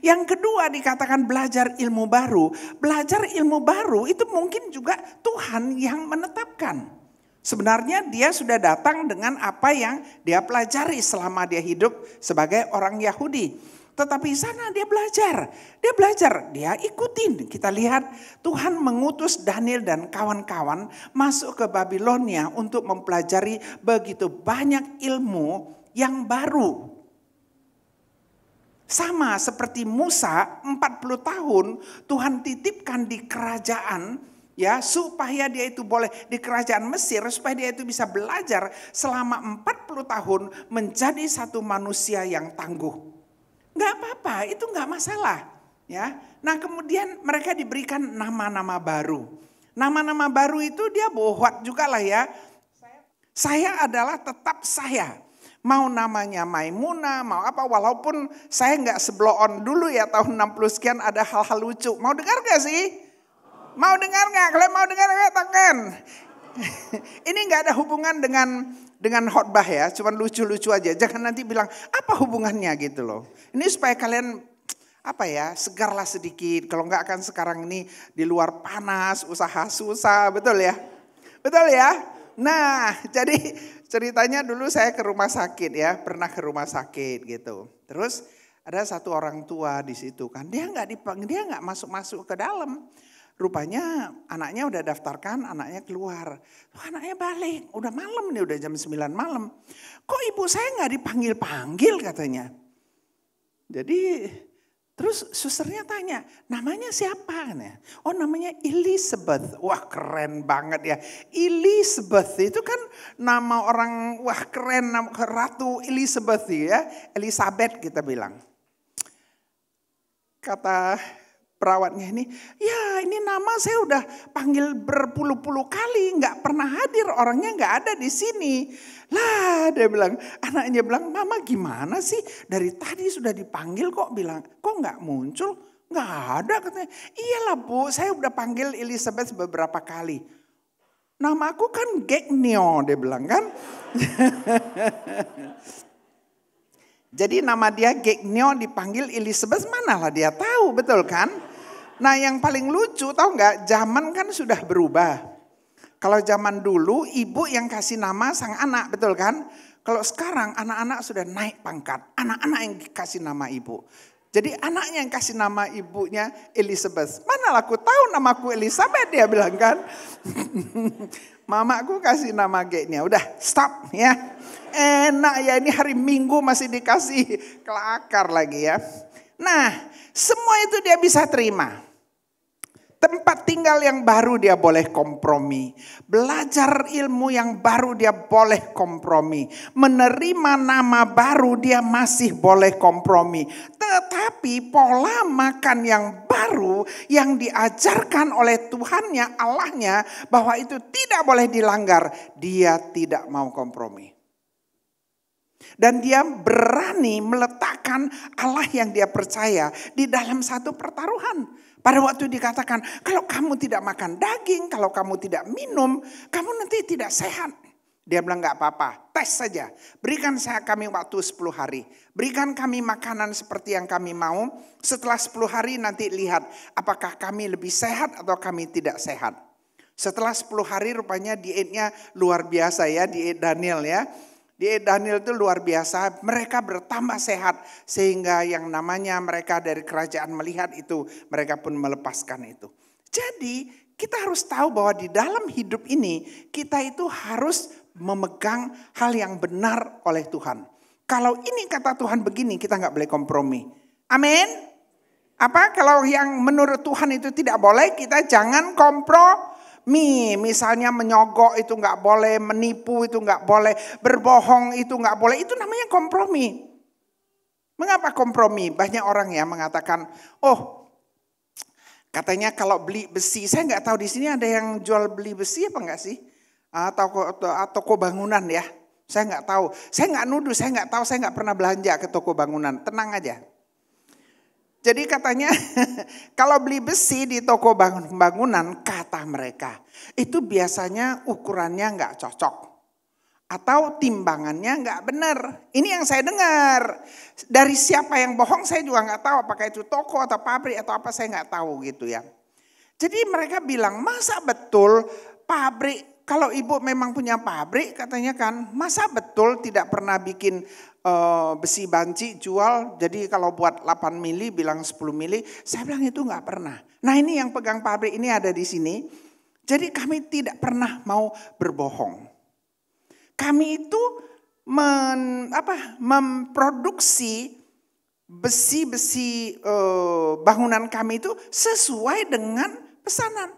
Yang kedua dikatakan belajar ilmu baru. Belajar ilmu baru itu mungkin juga Tuhan yang menetapkan. Sebenarnya dia sudah datang dengan apa yang dia pelajari selama dia hidup sebagai orang Yahudi. Tetapi di sana dia belajar, dia ikutin. Kita lihat Tuhan mengutus Daniel dan kawan-kawan masuk ke Babilonia untuk mempelajari begitu banyak ilmu yang baru. Sama seperti Musa 40 tahun Tuhan titipkan di kerajaan ya supaya dia itu boleh di kerajaan Mesir supaya dia itu bisa belajar selama 40 tahun menjadi satu manusia yang tangguh. Nggak apa-apa, itu nggak masalah. Ya, nah kemudian mereka diberikan nama-nama baru. Nama-nama baru itu dia buat juga lah ya. Saya adalah tetap saya. Mau namanya Maimunah, mau apa. Walaupun saya nggak sebelon dulu ya tahun 60 sekian ada hal-hal lucu. Mau dengar gak sih? Mau dengar nggak? Kalau mau dengar tangan. Ini nggak ada hubungan dengan khotbah ya, cuman lucu-lucu aja. Jangan nanti bilang apa hubungannya gitu loh. Ini supaya kalian apa ya, segarlah sedikit. Kalau enggak kan sekarang ini di luar panas, usaha susah, betul ya? Betul ya? Nah, jadi ceritanya dulu saya ke rumah sakit ya, pernah ke rumah sakit gitu. Terus ada satu orang tua di situ kan, dia nggak masuk ke dalam. Rupanya anaknya udah daftarkan, anaknya keluar. Anaknya balik, udah malam nih, udah jam 9 malam. Kok ibu saya gak dipanggil-panggil katanya. Jadi terus susternya tanya, namanya siapa? Oh namanya Elizabeth. Wah keren banget ya. Elizabeth itu kan nama orang, wah keren, Ratu Elizabeth ya. Elizabeth kita bilang. Kata perawatnya ini, ya ini nama saya udah panggil berpuluh-puluh kali, nggak pernah hadir, orangnya nggak ada di sini. Lah dia bilang, anaknya bilang, mama gimana sih? Dari tadi sudah dipanggil kok bilang, kok nggak muncul? Nggak ada katanya. Iyalah bu, saya udah panggil Elizabeth beberapa kali. Namaku kan Gegnio, dia bilang kan. Jadi nama dia Gegnio dipanggil Elizabeth, manalah dia tahu, betul kan? Nah yang paling lucu tahu nggak, zaman kan sudah berubah. Kalau zaman dulu ibu yang kasih nama sang anak, betul kan? Kalau sekarang anak-anak sudah naik pangkat, anak-anak yang kasih nama ibu. Jadi anaknya yang kasih nama ibunya Elizabeth. Mana aku tahu namaku Elizabeth, dia bilang kan. Mamaku kasih nama Gegnio, udah stop ya. Enak ya, ini hari Minggu masih dikasih kelakar lagi ya. Nah semua itu dia bisa terima. Tempat tinggal yang baru dia boleh kompromi. Belajar ilmu yang baru dia boleh kompromi. Menerima nama baru dia masih boleh kompromi. Tetapi pola makan yang baru yang diajarkan oleh Tuhannya, Allahnya, bahwa itu tidak boleh dilanggar, dia tidak mau kompromi. Dan dia berani meletakkan Allah yang dia percaya di dalam satu pertaruhan. Pada waktu dikatakan, kalau kamu tidak makan daging, kalau kamu tidak minum, kamu nanti tidak sehat. Dia bilang gak apa-apa, tes saja. Berikan kami waktu 10 hari. Berikan kami makanan seperti yang kami mau. Setelah 10 hari nanti lihat apakah kami lebih sehat atau kami tidak sehat. Setelah 10 hari rupanya dietnya luar biasa ya, diet Daniel ya. Diet Daniel itu luar biasa, mereka bertambah sehat sehingga yang namanya mereka dari kerajaan melihat itu, mereka pun melepaskan itu. Jadi kita harus tahu bahwa di dalam hidup ini kita itu harus memegang hal yang benar oleh Tuhan. Kalau ini kata Tuhan begini, kita nggak boleh kompromi. Amin. Apa kalau yang menurut Tuhan itu tidak boleh, kita jangan kompromi. Misalnya menyogok itu nggak boleh, menipu itu nggak boleh, berbohong itu nggak boleh. Itu namanya kompromi. Mengapa kompromi? Banyak orang ya mengatakan, oh katanya kalau beli besi, saya nggak tahu di sini ada yang jual beli besi apa nggak sih? Atau toko bangunan ya? Saya nggak tahu. Saya nggak nuduh, saya nggak tahu, saya nggak pernah belanja ke toko bangunan. Tenang aja. Jadi katanya kalau beli besi di toko bangunan, kata mereka itu biasanya ukurannya nggak cocok atau timbangannya nggak benar. Ini yang saya dengar. Dari siapa yang bohong saya juga nggak tahu, apakah itu toko atau pabrik atau apa, saya nggak tahu gitu ya. Jadi mereka bilang, masa betul pabrik, kalau ibu memang punya pabrik katanya kan, masa betul tidak pernah bikin besi banci jual, jadi kalau buat 8 mili bilang 10 mili, saya bilang itu nggak pernah. Nah ini yang pegang pabrik ini ada di sini, jadi kami tidak pernah mau berbohong. Kami itu memproduksi besi-besi bangunan kami itu sesuai dengan pesanan.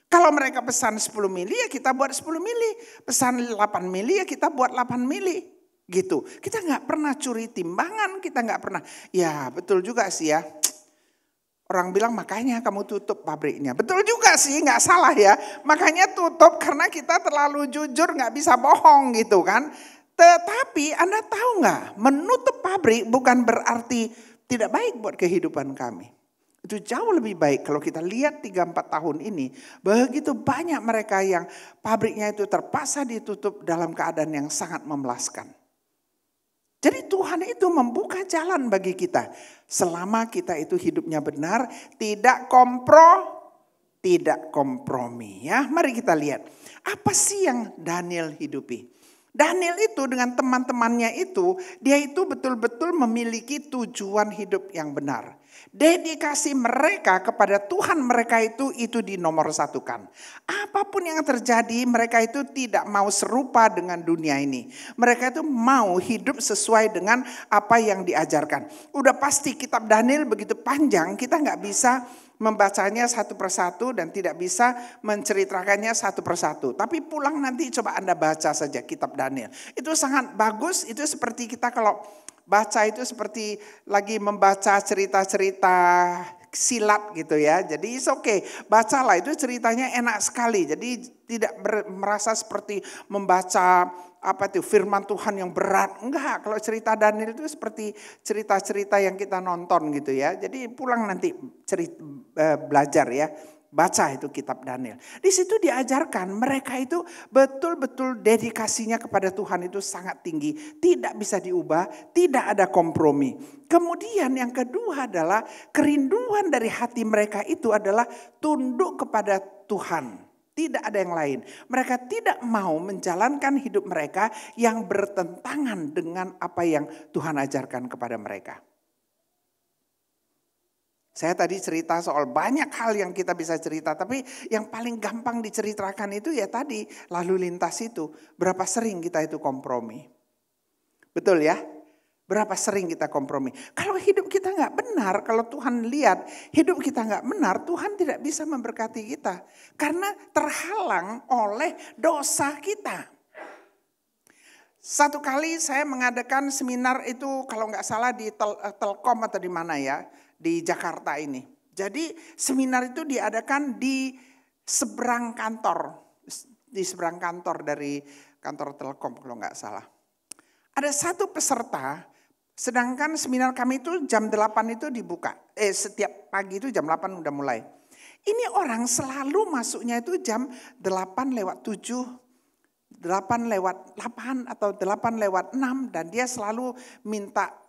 Kalau mereka pesan 10 mili ya kita buat 10 mili, pesan 8 mili ya kita buat 8 mili. Gitu. Kita nggak pernah curi timbangan, kita nggak pernah. Ya betul juga sih ya. Orang bilang makanya kamu tutup pabriknya. Betul juga sih, nggak salah ya. Makanya tutup karena kita terlalu jujur, nggak bisa bohong gitu kan. Tetapi Anda tahu nggak, menutup pabrik bukan berarti tidak baik buat kehidupan kami. Itu jauh lebih baik kalau kita lihat 3-4 tahun ini. Begitu banyak mereka yang pabriknya itu terpaksa ditutup dalam keadaan yang sangat memuaskan. Jadi Tuhan itu membuka jalan bagi kita. Selama kita itu hidupnya benar, tidak kompromi. Ya, mari kita lihat. Apa sih yang Daniel hidupi? Daniel itu dengan teman-temannya itu, dia itu betul-betul memiliki tujuan hidup yang benar. Dedikasi mereka kepada Tuhan mereka itu dinomorsatukan. Apapun yang terjadi, mereka itu tidak mau serupa dengan dunia ini. Mereka itu mau hidup sesuai dengan apa yang diajarkan. Udah pasti kitab Daniel begitu panjang, kita nggak bisa membacanya satu persatu dan tidak bisa menceritakannya satu persatu. Tapi pulang nanti coba Anda baca saja kitab Daniel. Itu sangat bagus, itu seperti kita kalau baca itu seperti lagi membaca cerita-cerita silat gitu ya. Jadi it's okay, bacalah, itu ceritanya enak sekali. Jadi tidak merasa seperti membaca firman Tuhan yang berat. Enggak, kalau cerita Daniel itu seperti cerita-cerita yang kita nonton gitu ya. Jadi pulang nanti belajar ya. Baca itu kitab Daniel. Di situ diajarkan mereka itu betul-betul dedikasinya kepada Tuhan itu sangat tinggi. Tidak bisa diubah, tidak ada kompromi. Kemudian yang kedua adalah kerinduan dari hati mereka itu adalah tunduk kepada Tuhan. Tidak ada yang lain. Mereka tidak mau menjalankan hidup mereka yang bertentangan dengan apa yang Tuhan ajarkan kepada mereka. Saya tadi cerita soal banyak hal yang kita bisa cerita, tapi yang paling gampang diceritakan itu ya tadi lalu lintas itu. Berapa sering kita itu kompromi. Betul ya? Berapa sering kita kompromi. Kalau hidup kita nggak benar, kalau Tuhan lihat hidup kita nggak benar, Tuhan tidak bisa memberkati kita. Karena terhalang oleh dosa kita. Satu kali saya mengadakan seminar itu kalau nggak salah di Telkom atau di mana ya. Di Jakarta ini. Jadi seminar itu diadakan di seberang kantor. Di seberang kantor dari kantor Telkom kalau nggak salah. Ada satu peserta, sedangkan seminar kami itu jam 8 itu dibuka. Setiap pagi itu jam 8 udah mulai. Ini orang selalu masuknya itu jam 8 lewat 7, 8 lewat 8 atau 8 lewat 6. Dan dia selalu minta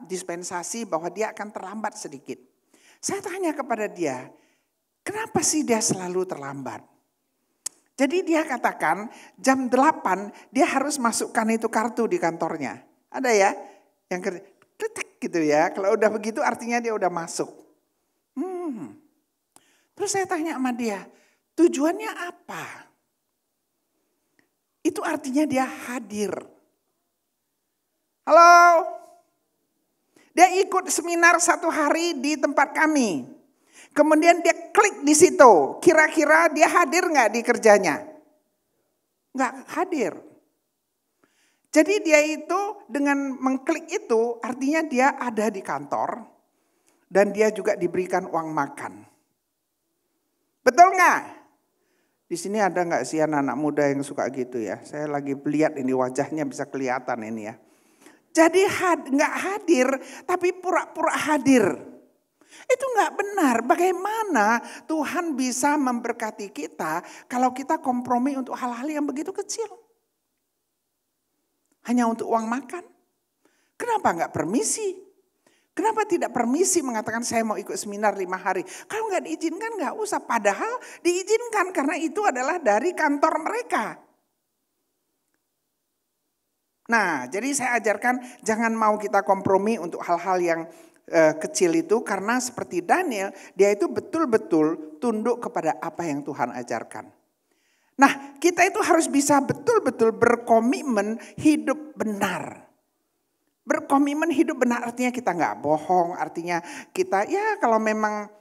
dispensasi bahwa dia akan terlambat sedikit. Saya tanya kepada dia, kenapa sih dia selalu terlambat? Jadi dia katakan jam 8 dia harus masukkan itu kartu di kantornya. Ada ya? Yang ketik gitu ya. Kalau udah begitu artinya dia udah masuk. Terus saya tanya sama dia, tujuannya apa? Itu artinya dia hadir. Halo, dia ikut seminar 1 hari di tempat kami. Kemudian dia klik di situ. Kira-kira dia hadir nggak di kerjanya? Nggak hadir. Jadi dia itu dengan mengklik itu artinya dia ada di kantor. Dan dia juga diberikan uang makan. Betul nggak? Di sini ada nggak sih anak-anak muda yang suka gitu ya? Saya lagi lihat ini wajahnya bisa kelihatan ini ya. Jadi nggak hadir tapi pura-pura hadir. Itu nggak benar. Bagaimana Tuhan bisa memberkati kita kalau kita kompromi untuk hal-hal yang begitu kecil? Hanya untuk uang makan? Kenapa nggak permisi? Kenapa tidak permisi mengatakan saya mau ikut seminar 5 hari? Kalau nggak diizinkan nggak usah. Padahal diizinkan karena itu adalah dari kantor mereka. Nah, jadi saya ajarkan jangan mau kita kompromi untuk hal-hal yang kecil itu karena seperti Daniel, dia itu betul-betul tunduk kepada apa yang Tuhan ajarkan. Nah, kita itu harus bisa betul-betul berkomitmen hidup benar. Berkomitmen hidup benar artinya kita nggak bohong, artinya kita ya kalau memang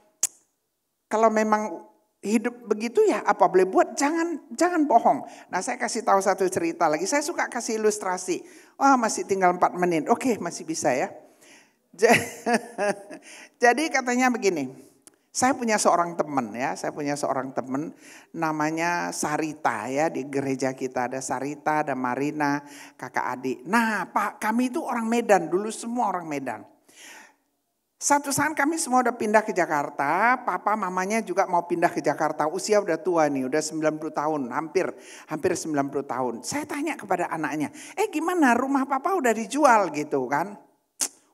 hidup begitu ya apa boleh buat, jangan bohong. Nah, saya kasih tahu satu cerita lagi. Saya suka kasih ilustrasi. Wah, masih tinggal 4 menit. Oke, masih bisa ya. Jadi katanya begini, saya punya seorang teman namanya Sarita ya, di gereja kita ada Sarita, ada Marina, kakak adik. Nah Pak, kami itu orang Medan, dulu semua orang Medan. Satu saat kami semua udah pindah ke Jakarta, papa mamanya juga mau pindah ke Jakarta, usia udah tua nih, udah 90 tahun, hampir 90 tahun. Saya tanya kepada anaknya, gimana rumah papa udah dijual gitu kan?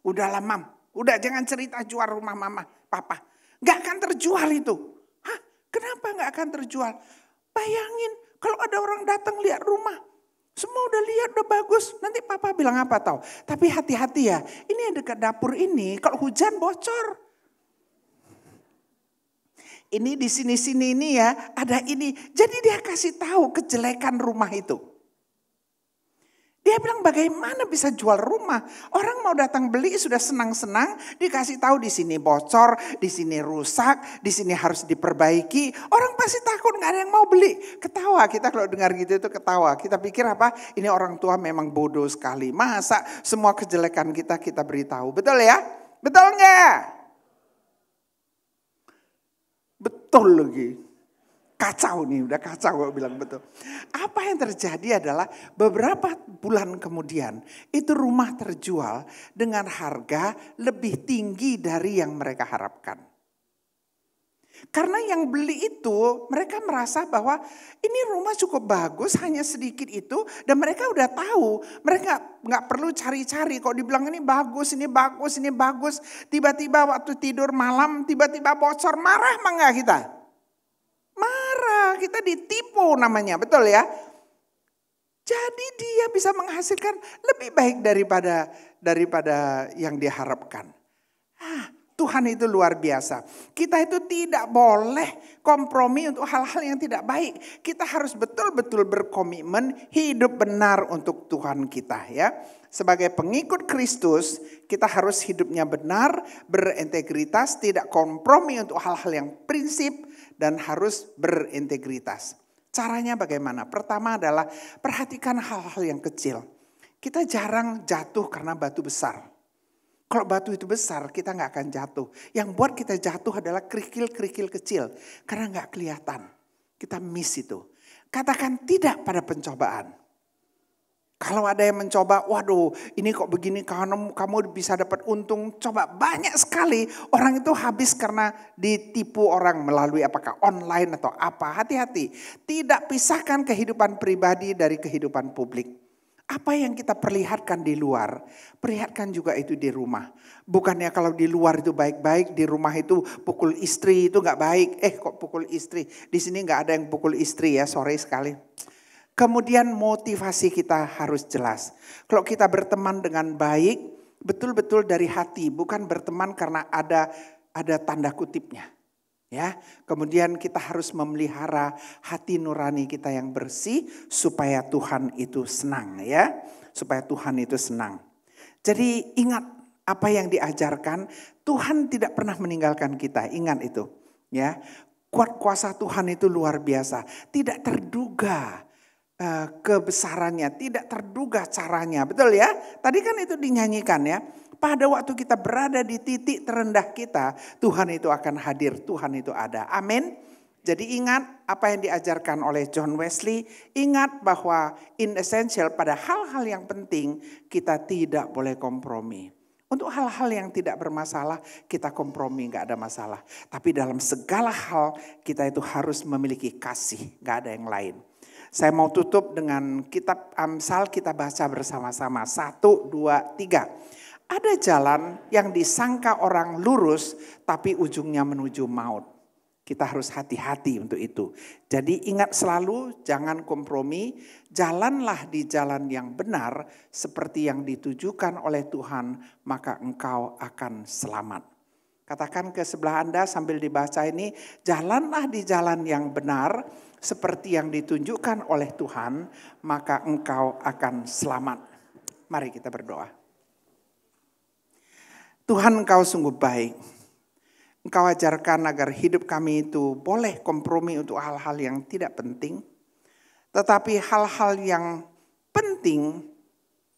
Udah lah mam, udah jangan cerita jual rumah mama, papa. Gak akan terjual itu. Hah? Kenapa gak akan terjual? Bayangin kalau ada orang datang lihat rumah. Semua udah lihat, udah bagus. Nanti papa bilang apa tahu? Tapi hati-hati ya, ini dekat dapur ini kalau hujan bocor. Ini di sini-sini ini ya, ada ini. Jadi dia kasih tahu kejelekan rumah itu. Dia bilang bagaimana bisa jual rumah? Orang mau datang beli sudah senang-senang, dikasih tahu di sini bocor, di sini rusak, di sini harus diperbaiki. Orang pasti takut, nggak ada yang mau beli. Ketawa kita kalau dengar gitu itu ketawa. Kita pikir apa? Ini orang tua memang bodoh sekali. Masa semua kejelekan kita beritahu? Betul ya? Betul nggak? Betul lagi. Kacau nih, udah kacau gue bilang betul. Apa yang terjadi adalah beberapa bulan kemudian itu rumah terjual dengan harga lebih tinggi dari yang mereka harapkan. Karena yang beli itu mereka merasa bahwa ini rumah cukup bagus, hanya sedikit itu, dan mereka udah tahu, mereka nggak perlu cari-cari. Kok dibilang ini bagus, ini bagus, ini bagus, tiba-tiba waktu tidur malam tiba-tiba bocor, marah mah nggak kita? Marah, kita ditipu namanya, betul ya? Jadi dia bisa menghasilkan lebih baik daripada yang diharapkan. Tuhan itu luar biasa. Kita itu tidak boleh kompromi untuk hal-hal yang tidak baik. Kita harus betul-betul berkomitmen hidup benar untuk Tuhan kita ya. Sebagai pengikut Kristus, kita harus hidupnya benar, berintegritas, tidak kompromi untuk hal-hal yang prinsip dan harus berintegritas. Caranya bagaimana? Pertama adalah perhatikan hal-hal yang kecil. Kita jarang jatuh karena batu besar. Kalau batu itu besar, kita nggak akan jatuh. Yang buat kita jatuh adalah kerikil-kerikil kecil. Karena nggak kelihatan. Kita miss itu. Katakan tidak pada pencobaan. Kalau ada yang mencoba, waduh ini kok begini, kamu bisa dapat untung. Coba banyak sekali orang itu habis karena ditipu orang melalui apakah online atau apa. Hati-hati, tidak pisahkan kehidupan pribadi dari kehidupan publik. Apa yang kita perlihatkan di luar, perlihatkan juga itu di rumah. Bukannya kalau di luar itu baik-baik, di rumah itu pukul istri itu gak baik. Kok pukul istri? Di sini gak ada yang pukul istri ya, sorry sekali. Kemudian motivasi kita harus jelas. Kalau kita berteman dengan baik, betul-betul dari hati, bukan berteman karena ada tanda kutipnya. Ya, kemudian kita harus memelihara hati nurani kita yang bersih supaya Tuhan itu senang ya, supaya Tuhan itu senang. Jadi ingat apa yang diajarkan, Tuhan tidak pernah meninggalkan kita, ingat itu. Ya, kuat kuasa Tuhan itu luar biasa. Tidak terduga kebesarannya, tidak terduga caranya. Betul ya? Tadi kan itu dinyanyikan ya. Pada waktu kita berada di titik terendah kita, Tuhan itu akan hadir, Tuhan itu ada. Amin. Jadi ingat apa yang diajarkan oleh John Wesley. Ingat bahwa in essential pada hal-hal yang penting kita tidak boleh kompromi. Untuk hal-hal yang tidak bermasalah kita kompromi, gak ada masalah. Tapi dalam segala hal kita itu harus memiliki kasih, gak ada yang lain. Saya mau tutup dengan kitab Amsal, kita baca bersama-sama. 1, 2, 3. Ada jalan yang disangka orang lurus tapi ujungnya menuju maut. Kita harus hati-hati untuk itu. Jadi ingat selalu jangan kompromi. Jalanlah di jalan yang benar seperti yang ditujukan oleh Tuhan, maka engkau akan selamat. Katakan ke sebelah Anda sambil dibaca ini, jalanlah di jalan yang benar seperti yang ditunjukkan oleh Tuhan, maka engkau akan selamat. Mari kita berdoa. Tuhan, engkau sungguh baik. Engkau ajarkan agar hidup kami itu boleh kompromi untuk hal-hal yang tidak penting. Tetapi hal-hal yang penting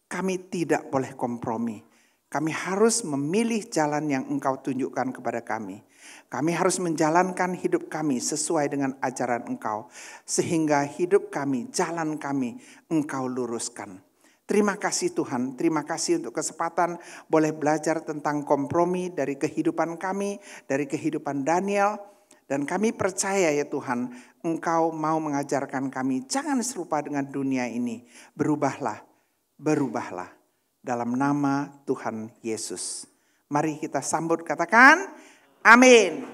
kami tidak boleh kompromi. Kami harus memilih jalan yang engkau tunjukkan kepada kami. Kami harus menjalankan hidup kami sesuai dengan ajaran engkau. Sehingga hidup kami, jalan kami engkau luruskan. Terima kasih Tuhan, terima kasih untuk kesempatan boleh belajar tentang kompromi dari kehidupan kami, dari kehidupan Daniel. Dan kami percaya ya Tuhan, engkau mau mengajarkan kami jangan serupa dengan dunia ini. Berubahlah, berubahlah dalam nama Tuhan Yesus. Mari kita sambut, katakan amin.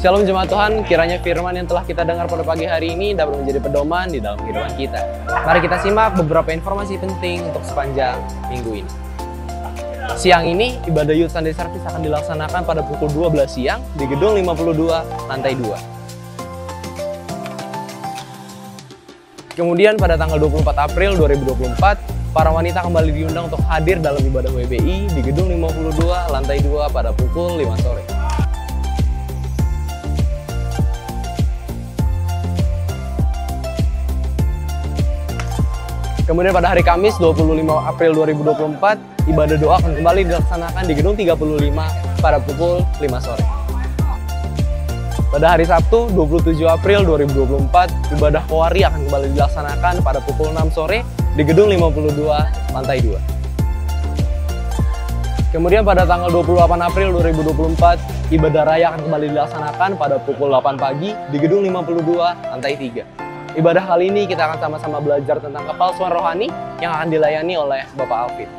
Shalom jemaat Tuhan, kiranya firman yang telah kita dengar pada pagi hari ini dapat menjadi pedoman di dalam kehidupan kita. Mari kita simak beberapa informasi penting untuk sepanjang minggu ini. Siang ini, ibadah Youth Sunday Service akan dilaksanakan pada pukul 12 siang di gedung 52, lantai 2. Kemudian pada tanggal 24 April 2024, para wanita kembali diundang untuk hadir dalam ibadah WBI di gedung 52, lantai 2 pada pukul 5 sore. Kemudian pada hari Kamis 25 April 2024, ibadah doa akan kembali dilaksanakan di gedung 35 pada pukul 5 sore. Pada hari Sabtu 27 April 2024, ibadah Kowari akan kembali dilaksanakan pada pukul 6 sore di gedung 52 lantai 2. Kemudian pada tanggal 28 April 2024, ibadah raya akan kembali dilaksanakan pada pukul 8 pagi di gedung 52 lantai 3. Ibadah kali ini kita akan sama-sama belajar tentang kepalsuan rohani yang akan dilayani oleh Bapak Alvin.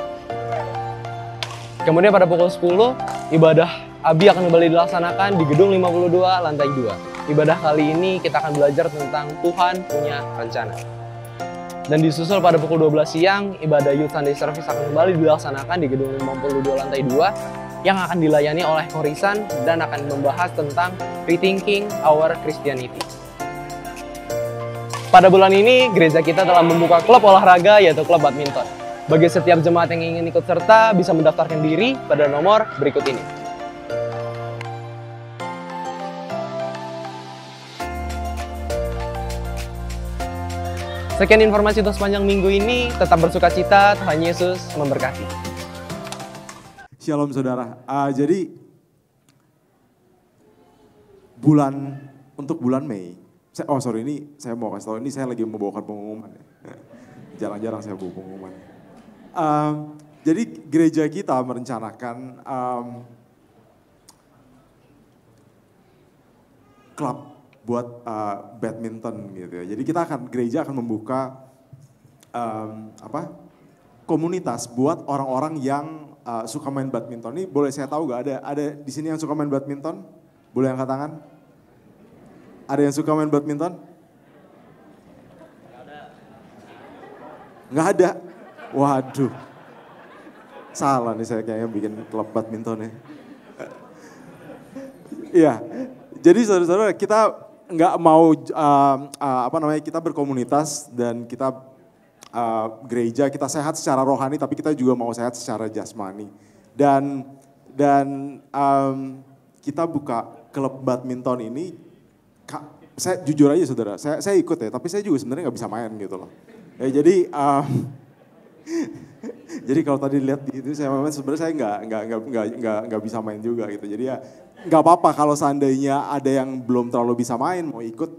Kemudian pada pukul 10, ibadah Abi akan kembali dilaksanakan di gedung 52 lantai 2. Ibadah kali ini kita akan belajar tentang Tuhan punya rencana. Dan disusul pada pukul 12 siang, ibadah Youth Sunday Service akan kembali dilaksanakan di gedung 52 lantai 2 yang akan dilayani oleh Korisan dan akan membahas tentang Rethinking Our Christianity. Pada bulan ini, gereja kita telah membuka klub olahraga yaitu klub badminton. Bagi setiap jemaat yang ingin ikut serta bisa mendaftarkan diri pada nomor berikut ini. Sekian informasi untuk sepanjang minggu ini, tetap bersukacita, Tuhan Yesus memberkati. Shalom saudara, jadi untuk bulan Mei, ini saya mau kasih tahu, ini saya lagi membawakan pengumuman. Jarang-jarang saya bawa pengumuman. Jadi gereja kita merencanakan klub buat badminton gitu ya. Jadi gereja akan membuka komunitas buat orang-orang yang suka main badminton. Ini boleh saya tahu gak ada di sini yang suka main badminton? Boleh angkat tangan? Ada yang suka main badminton? Nggak ada. Waduh. Salah nih saya kayaknya bikin klub badminton ya. Iya, jadi saudara-saudara kita nggak mau kita berkomunitas dan kita gereja, kita sehat secara rohani tapi kita juga mau sehat secara jasmani. Dan kita buka klub badminton ini, saya jujur aja saudara, saya ikut ya, tapi saya juga sebenarnya nggak bisa main gitu loh. Ya, jadi kalau tadi lihat di itu saya memang sebenarnya saya nggak bisa main juga gitu. Jadi ya nggak apa-apa kalau seandainya ada yang belum terlalu bisa main, mau ikut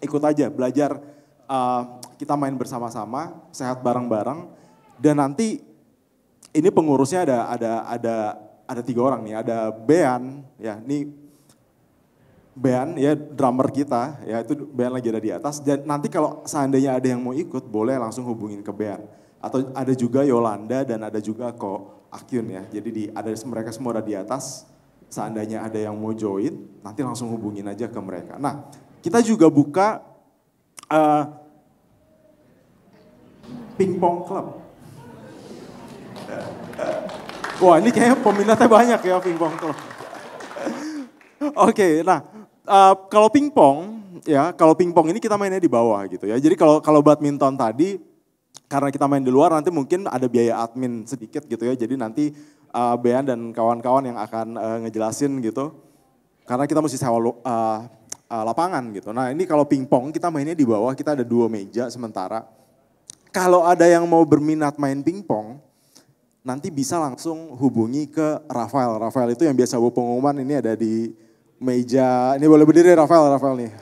aja belajar. Kita main bersama-sama, sehat bareng-bareng, dan nanti ini pengurusnya ada 3 orang nih, ada Bean, ya ini Bean ya drummer kita, ya itu Bean lagi ada di atas, dan nanti kalau seandainya ada yang mau ikut boleh langsung hubungin ke Bean. Atau ada juga Yolanda dan ada juga Ko Akyun ya, jadi mereka semua ada di atas, seandainya ada yang mau join nanti langsung hubungin aja ke mereka. Nah kita juga buka pingpong club. Wah ini kayaknya peminatnya banyak ya pingpong club. Oke, nah kalau pingpong ini kita mainnya di bawah gitu ya. Jadi kalau badminton tadi karena kita main di luar nanti mungkin ada biaya admin sedikit gitu ya. Jadi nanti Bean dan kawan-kawan yang akan ngejelasin gitu. Karena kita mesti sewa lapangan gitu. Nah ini kalau pingpong kita mainnya di bawah, kita ada 2 meja sementara. Kalau ada yang mau berminat main pingpong, nanti bisa langsung hubungi ke Rafael. Rafael itu yang biasa bawa pengumuman, ini ada di meja. Ini boleh berdiri Rafael nih.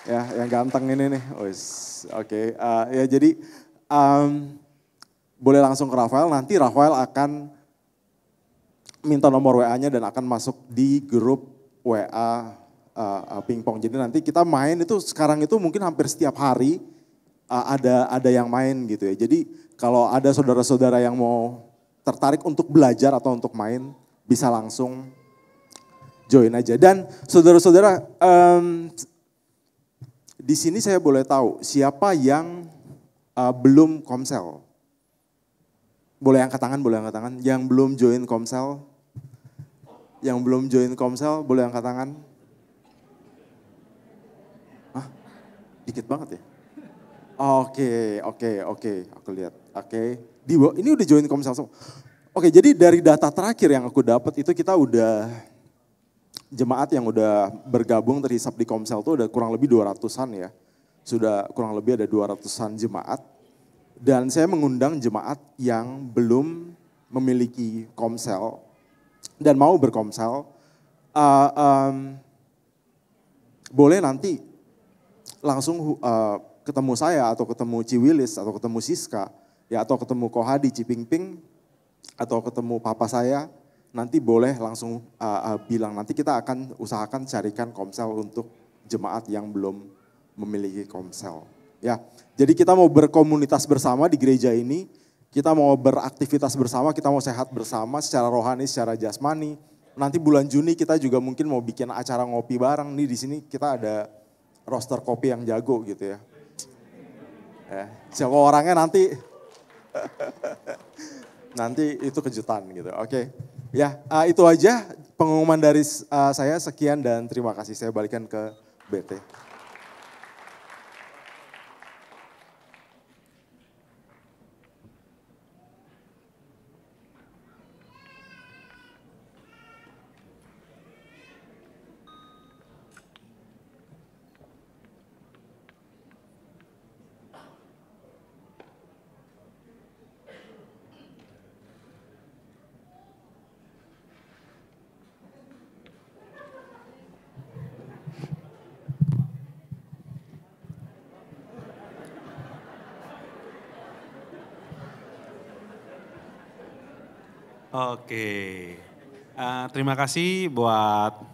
Ya, yang ganteng ini nih. Oke. Ya jadi boleh langsung ke Rafael. Nanti Rafael akan minta nomor WA-nya dan akan masuk di grup WA pingpong. Jadi nanti kita main itu sekarang itu mungkin hampir setiap hari. Ada yang main gitu ya. Jadi kalau ada saudara-saudara yang mau tertarik untuk belajar atau untuk main, bisa langsung join aja. Dan saudara-saudara, di sini saya boleh tahu siapa yang belum komsel. Boleh angkat tangan. Yang belum join komsel, boleh angkat tangan. Hah? Dikit banget ya? Oke, aku lihat. Oke, ini udah join komsel semua. Oke, jadi dari data terakhir yang aku dapat itu kita udah jemaat yang udah bergabung terhisap di komsel itu udah kurang lebih 200-an ya. Sudah kurang lebih ada 200-an jemaat. Dan saya mengundang jemaat yang belum memiliki komsel dan mau berkomsel. Boleh nanti langsung ketemu saya atau ketemu Ciwilis atau ketemu Siska ya atau ketemu Kohadi Cipingping atau ketemu papa saya, nanti boleh langsung bilang, nanti kita akan usahakan carikan komsel untuk jemaat yang belum memiliki komsel. Ya, jadi kita mau berkomunitas bersama di gereja ini, kita mau beraktivitas bersama, kita mau sehat bersama secara rohani, secara jasmani. Nanti bulan Juni kita juga mungkin mau bikin acara ngopi bareng nih, di sini kita ada roster kopi yang jago gitu ya. Siapa orangnya nanti itu kejutan gitu. Oke. Ya, itu aja pengumuman dari saya. Sekian dan terima kasih. Saya balikan ke BT. Oke, terima kasih buat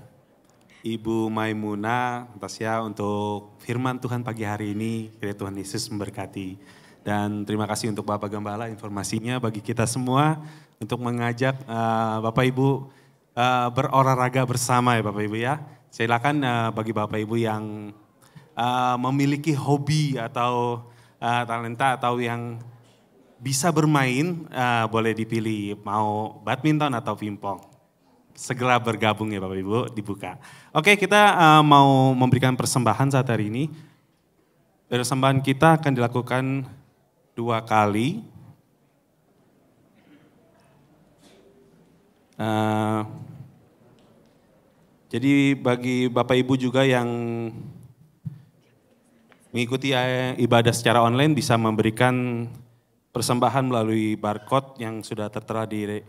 Ibu Maimunah atas ya untuk firman Tuhan pagi hari ini. Kiranya Tuhan Yesus memberkati. Dan terima kasih untuk Bapak Gembala informasinya bagi kita semua untuk mengajak Bapak Ibu berolahraga bersama ya Bapak Ibu ya. Silakan bagi Bapak Ibu yang memiliki hobi atau talenta atau yang bisa bermain, boleh dipilih mau badminton atau pingpong. Segera bergabung ya Bapak Ibu, dibuka. Oke, kita mau memberikan persembahan saat hari ini. Persembahan kita akan dilakukan 2 kali. Jadi bagi Bapak Ibu juga yang mengikuti ibadah secara online bisa memberikan persembahan melalui barcode yang sudah tertera di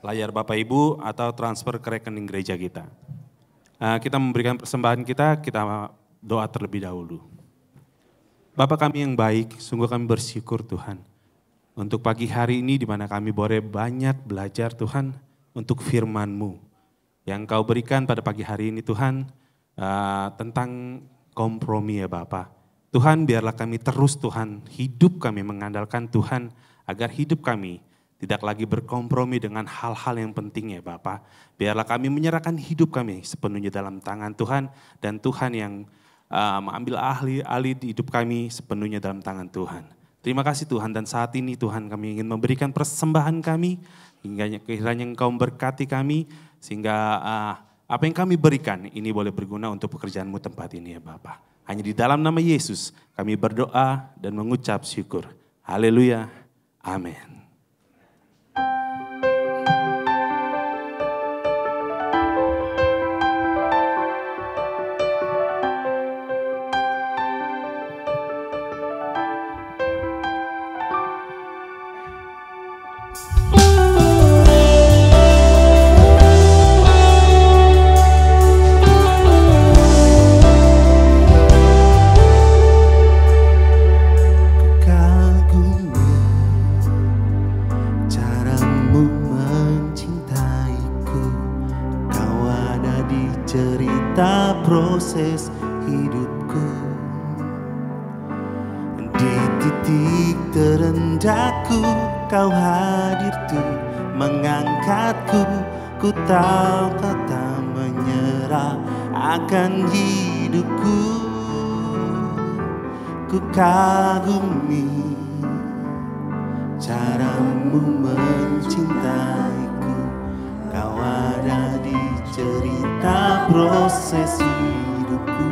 layar Bapak Ibu atau transfer ke rekening gereja kita. Kita memberikan persembahan kita doa terlebih dahulu. Bapa kami yang baik, sungguh kami bersyukur Tuhan. Untuk pagi hari ini di mana kami boleh banyak belajar Tuhan untuk firman-Mu. Yang Kau berikan pada pagi hari ini Tuhan tentang kompromi ya Bapa. Tuhan biarlah kami terus Tuhan, hidup kami mengandalkan Tuhan agar hidup kami tidak lagi berkompromi dengan hal-hal yang penting ya Bapa. Biarlah kami menyerahkan hidup kami sepenuhnya dalam tangan Tuhan dan Tuhan yang mengambil alih di hidup kami sepenuhnya dalam tangan Tuhan. Terima kasih Tuhan dan saat ini Tuhan kami ingin memberikan persembahan kami hingga kiranya Engkau memberkati kami sehingga apa yang kami berikan ini boleh berguna untuk pekerjaan-Mu tempat ini ya Bapa. Hanya di dalam nama Yesus kami berdoa dan mengucap syukur. Haleluya. Amin. Proses hidupku di titik terendahku Kau hadir tuh mengangkatku. Ku tahu Kau tak menyerah akan hidupku. Ku kagumi caramu mencintaiku. Kau ada di cerita proses hidupku.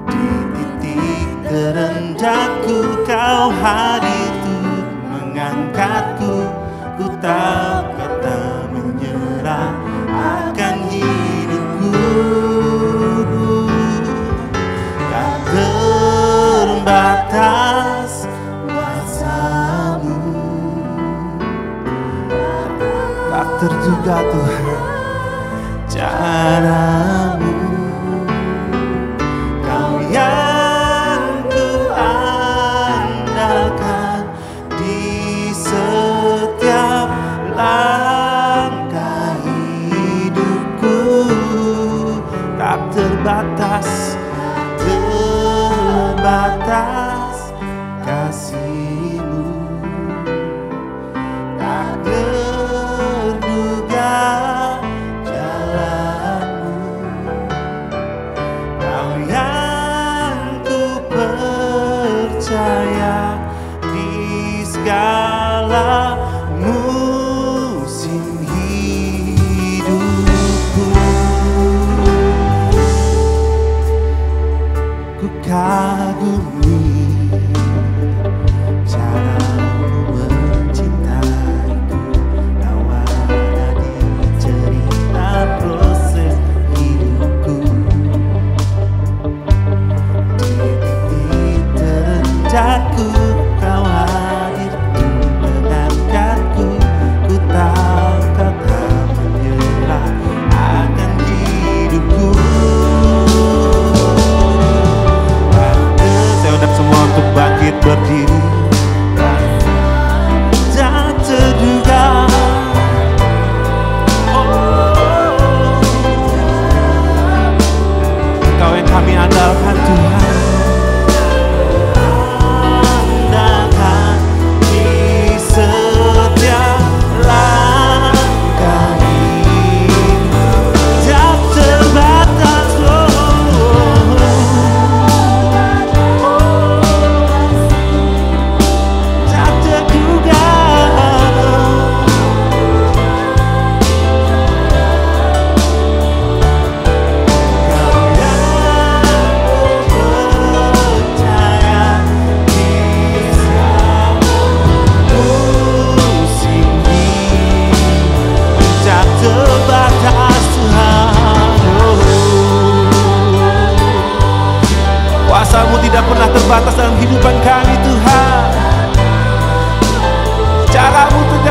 Di titik terendahku Kau hadir tuh mengangkatku. Ku tahu Kau tak menyerah akan hidupku. Tak terbatas kuasa-Mu, tak terduga Tuhan cara-Mu. Kau yang ku andalkan di setiap langkah hidupku. Tak terbatas, terbatas kasih-Mu. Tak terduga jalan-Mu.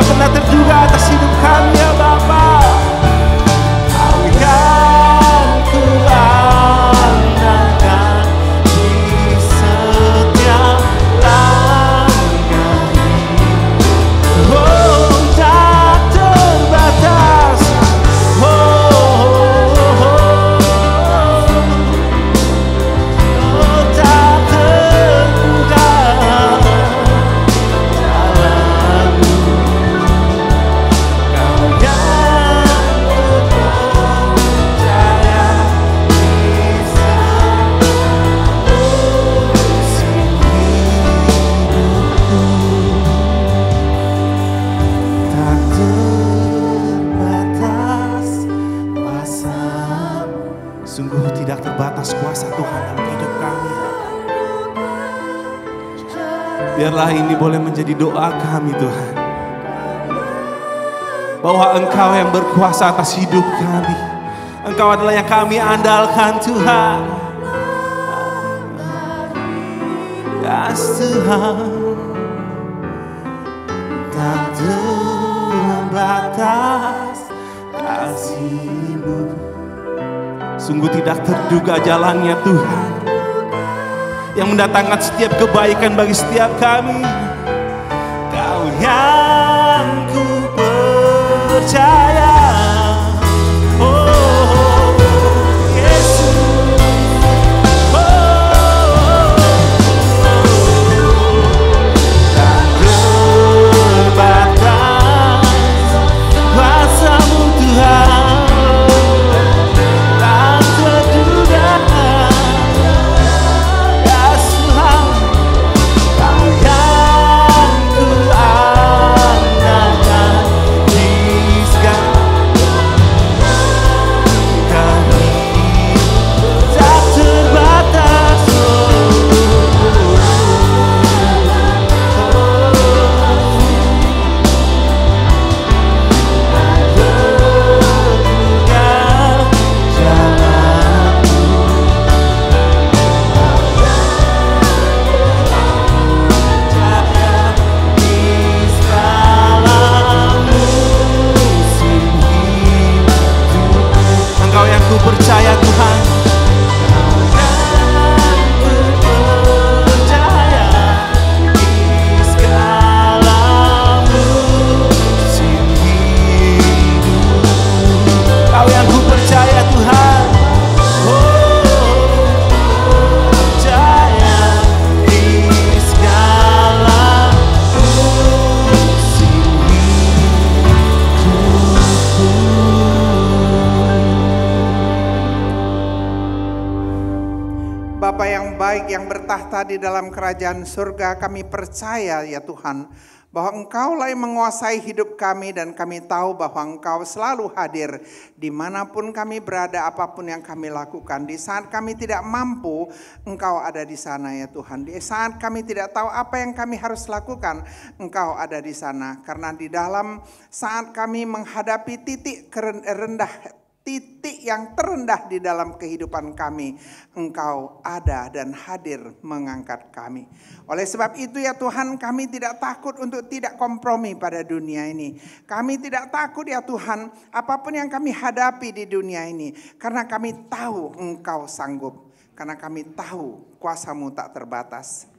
tidak pernah terduga atas hidup kami ya Bapa. Kau yang ku andalkan di setiap langkah. Oh, tak terbatas. Tak terduga jalanmu. Kau yang percaya bisa musim hidupku. Tak terbatas kuasa-Mu. Sungguh tidak terbatas kuasa Tuhan dalam hidup kami. Biarlah ini boleh menjadi doa kami Tuhan, bahwa Engkau yang berkuasa atas hidup kami. Engkau adalah yang kami andalkan Tuhan. Ya Tuhan, tak terbatas kasih-Mu. Sungguh tidak terduga jalannya Tuhan, yang mendatangkan setiap kebaikan bagi setiap kami. Kau yang ku percaya. Oh, Yesus. Tak terbatas kuasa-Mu Tuhan. Percaya Tuhan, percaya di segala musim hidup. Kau yang ku percaya Tuhan, percaya di segala musim hidupku. Bapa yang baik yang bertahta di dalam kerajaan surga, kami percaya ya Tuhan bahwa Engkau-lah yang menguasai hidup kami, dan kami tahu bahwa Engkau selalu hadir dimanapun kami berada, apapun yang kami lakukan. Di saat kami tidak mampu, Engkau ada di sana ya Tuhan. Di saat kami tidak tahu apa yang kami harus lakukan, Engkau ada di sana. Karena di dalam saat kami menghadapi titik yang terendah di dalam kehidupan kami, Engkau ada dan hadir mengangkat kami. Oleh sebab itu ya Tuhan, kami tidak takut untuk tidak kompromi pada dunia ini. Kami tidak takut ya Tuhan apapun yang kami hadapi di dunia ini, karena kami tahu Engkau sanggup, karena kami tahu kuasa-Mu tak terbatas.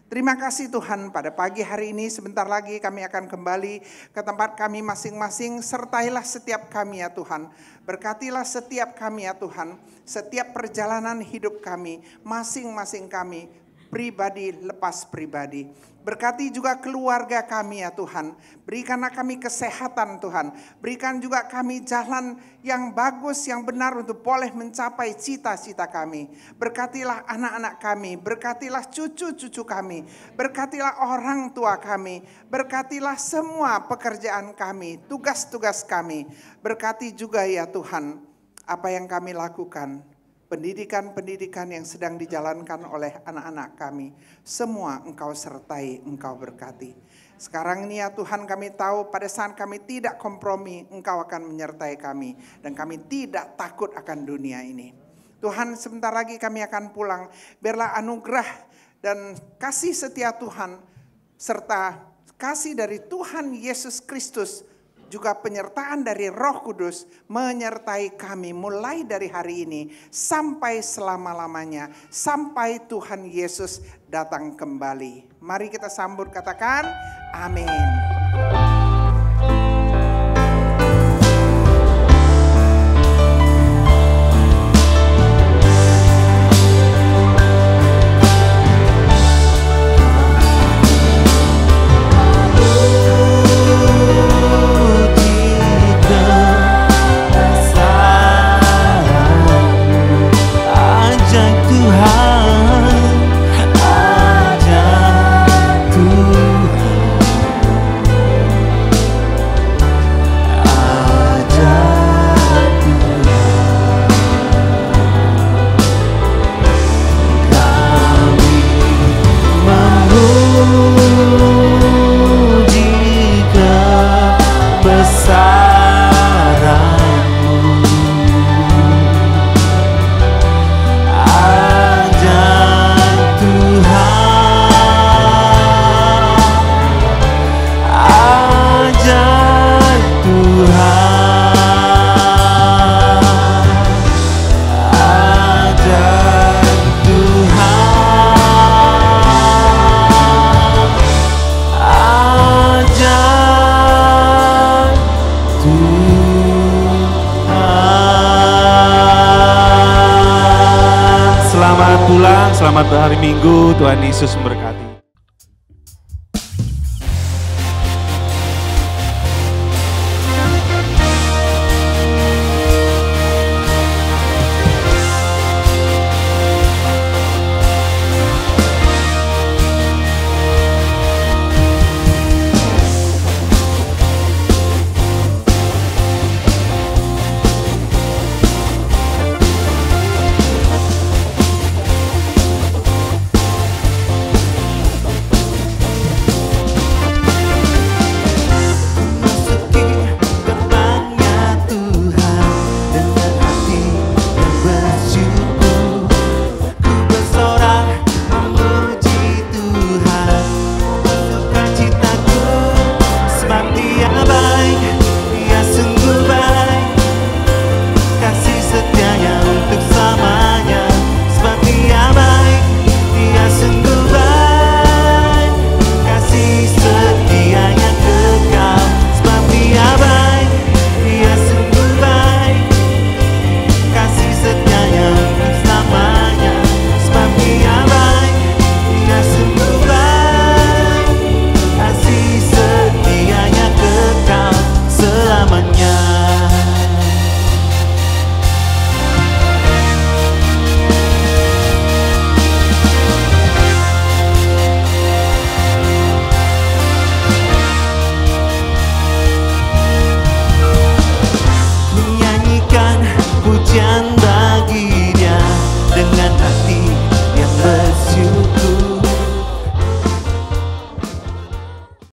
Terima kasih Tuhan, pada pagi hari ini sebentar lagi kami akan kembali ke tempat kami masing-masing. Sertailah setiap kami ya Tuhan. Berkatilah setiap kami ya Tuhan. Setiap perjalanan hidup kami, masing-masing kami, pribadi lepas pribadi. Berkati juga keluarga kami ya Tuhan. Berikanlah kami kesehatan Tuhan. Berikan juga kami jalan yang bagus, yang benar untuk boleh mencapai cita-cita kami. Berkatilah anak-anak kami. Berkatilah cucu-cucu kami. Berkatilah orang tua kami. Berkatilah semua pekerjaan kami, tugas-tugas kami. Berkati juga ya Tuhan apa yang kami lakukan. Pendidikan-pendidikan yang sedang dijalankan oleh anak-anak kami. Semua Engkau sertai, Engkau berkati. Sekarang ini ya Tuhan, kami tahu pada saat kami tidak kompromi, Engkau akan menyertai kami. Dan kami tidak takut akan dunia ini. Tuhan, sebentar lagi kami akan pulang. Biarlah anugerah dan kasih setia Tuhan serta kasih dari Tuhan Yesus Kristus, juga penyertaan dari Roh Kudus menyertai kami mulai dari hari ini sampai selama-lamanya, sampai Tuhan Yesus datang kembali. Mari kita sambut, katakan amin. Selamat hari Minggu, Tuhan Yesus memberkati.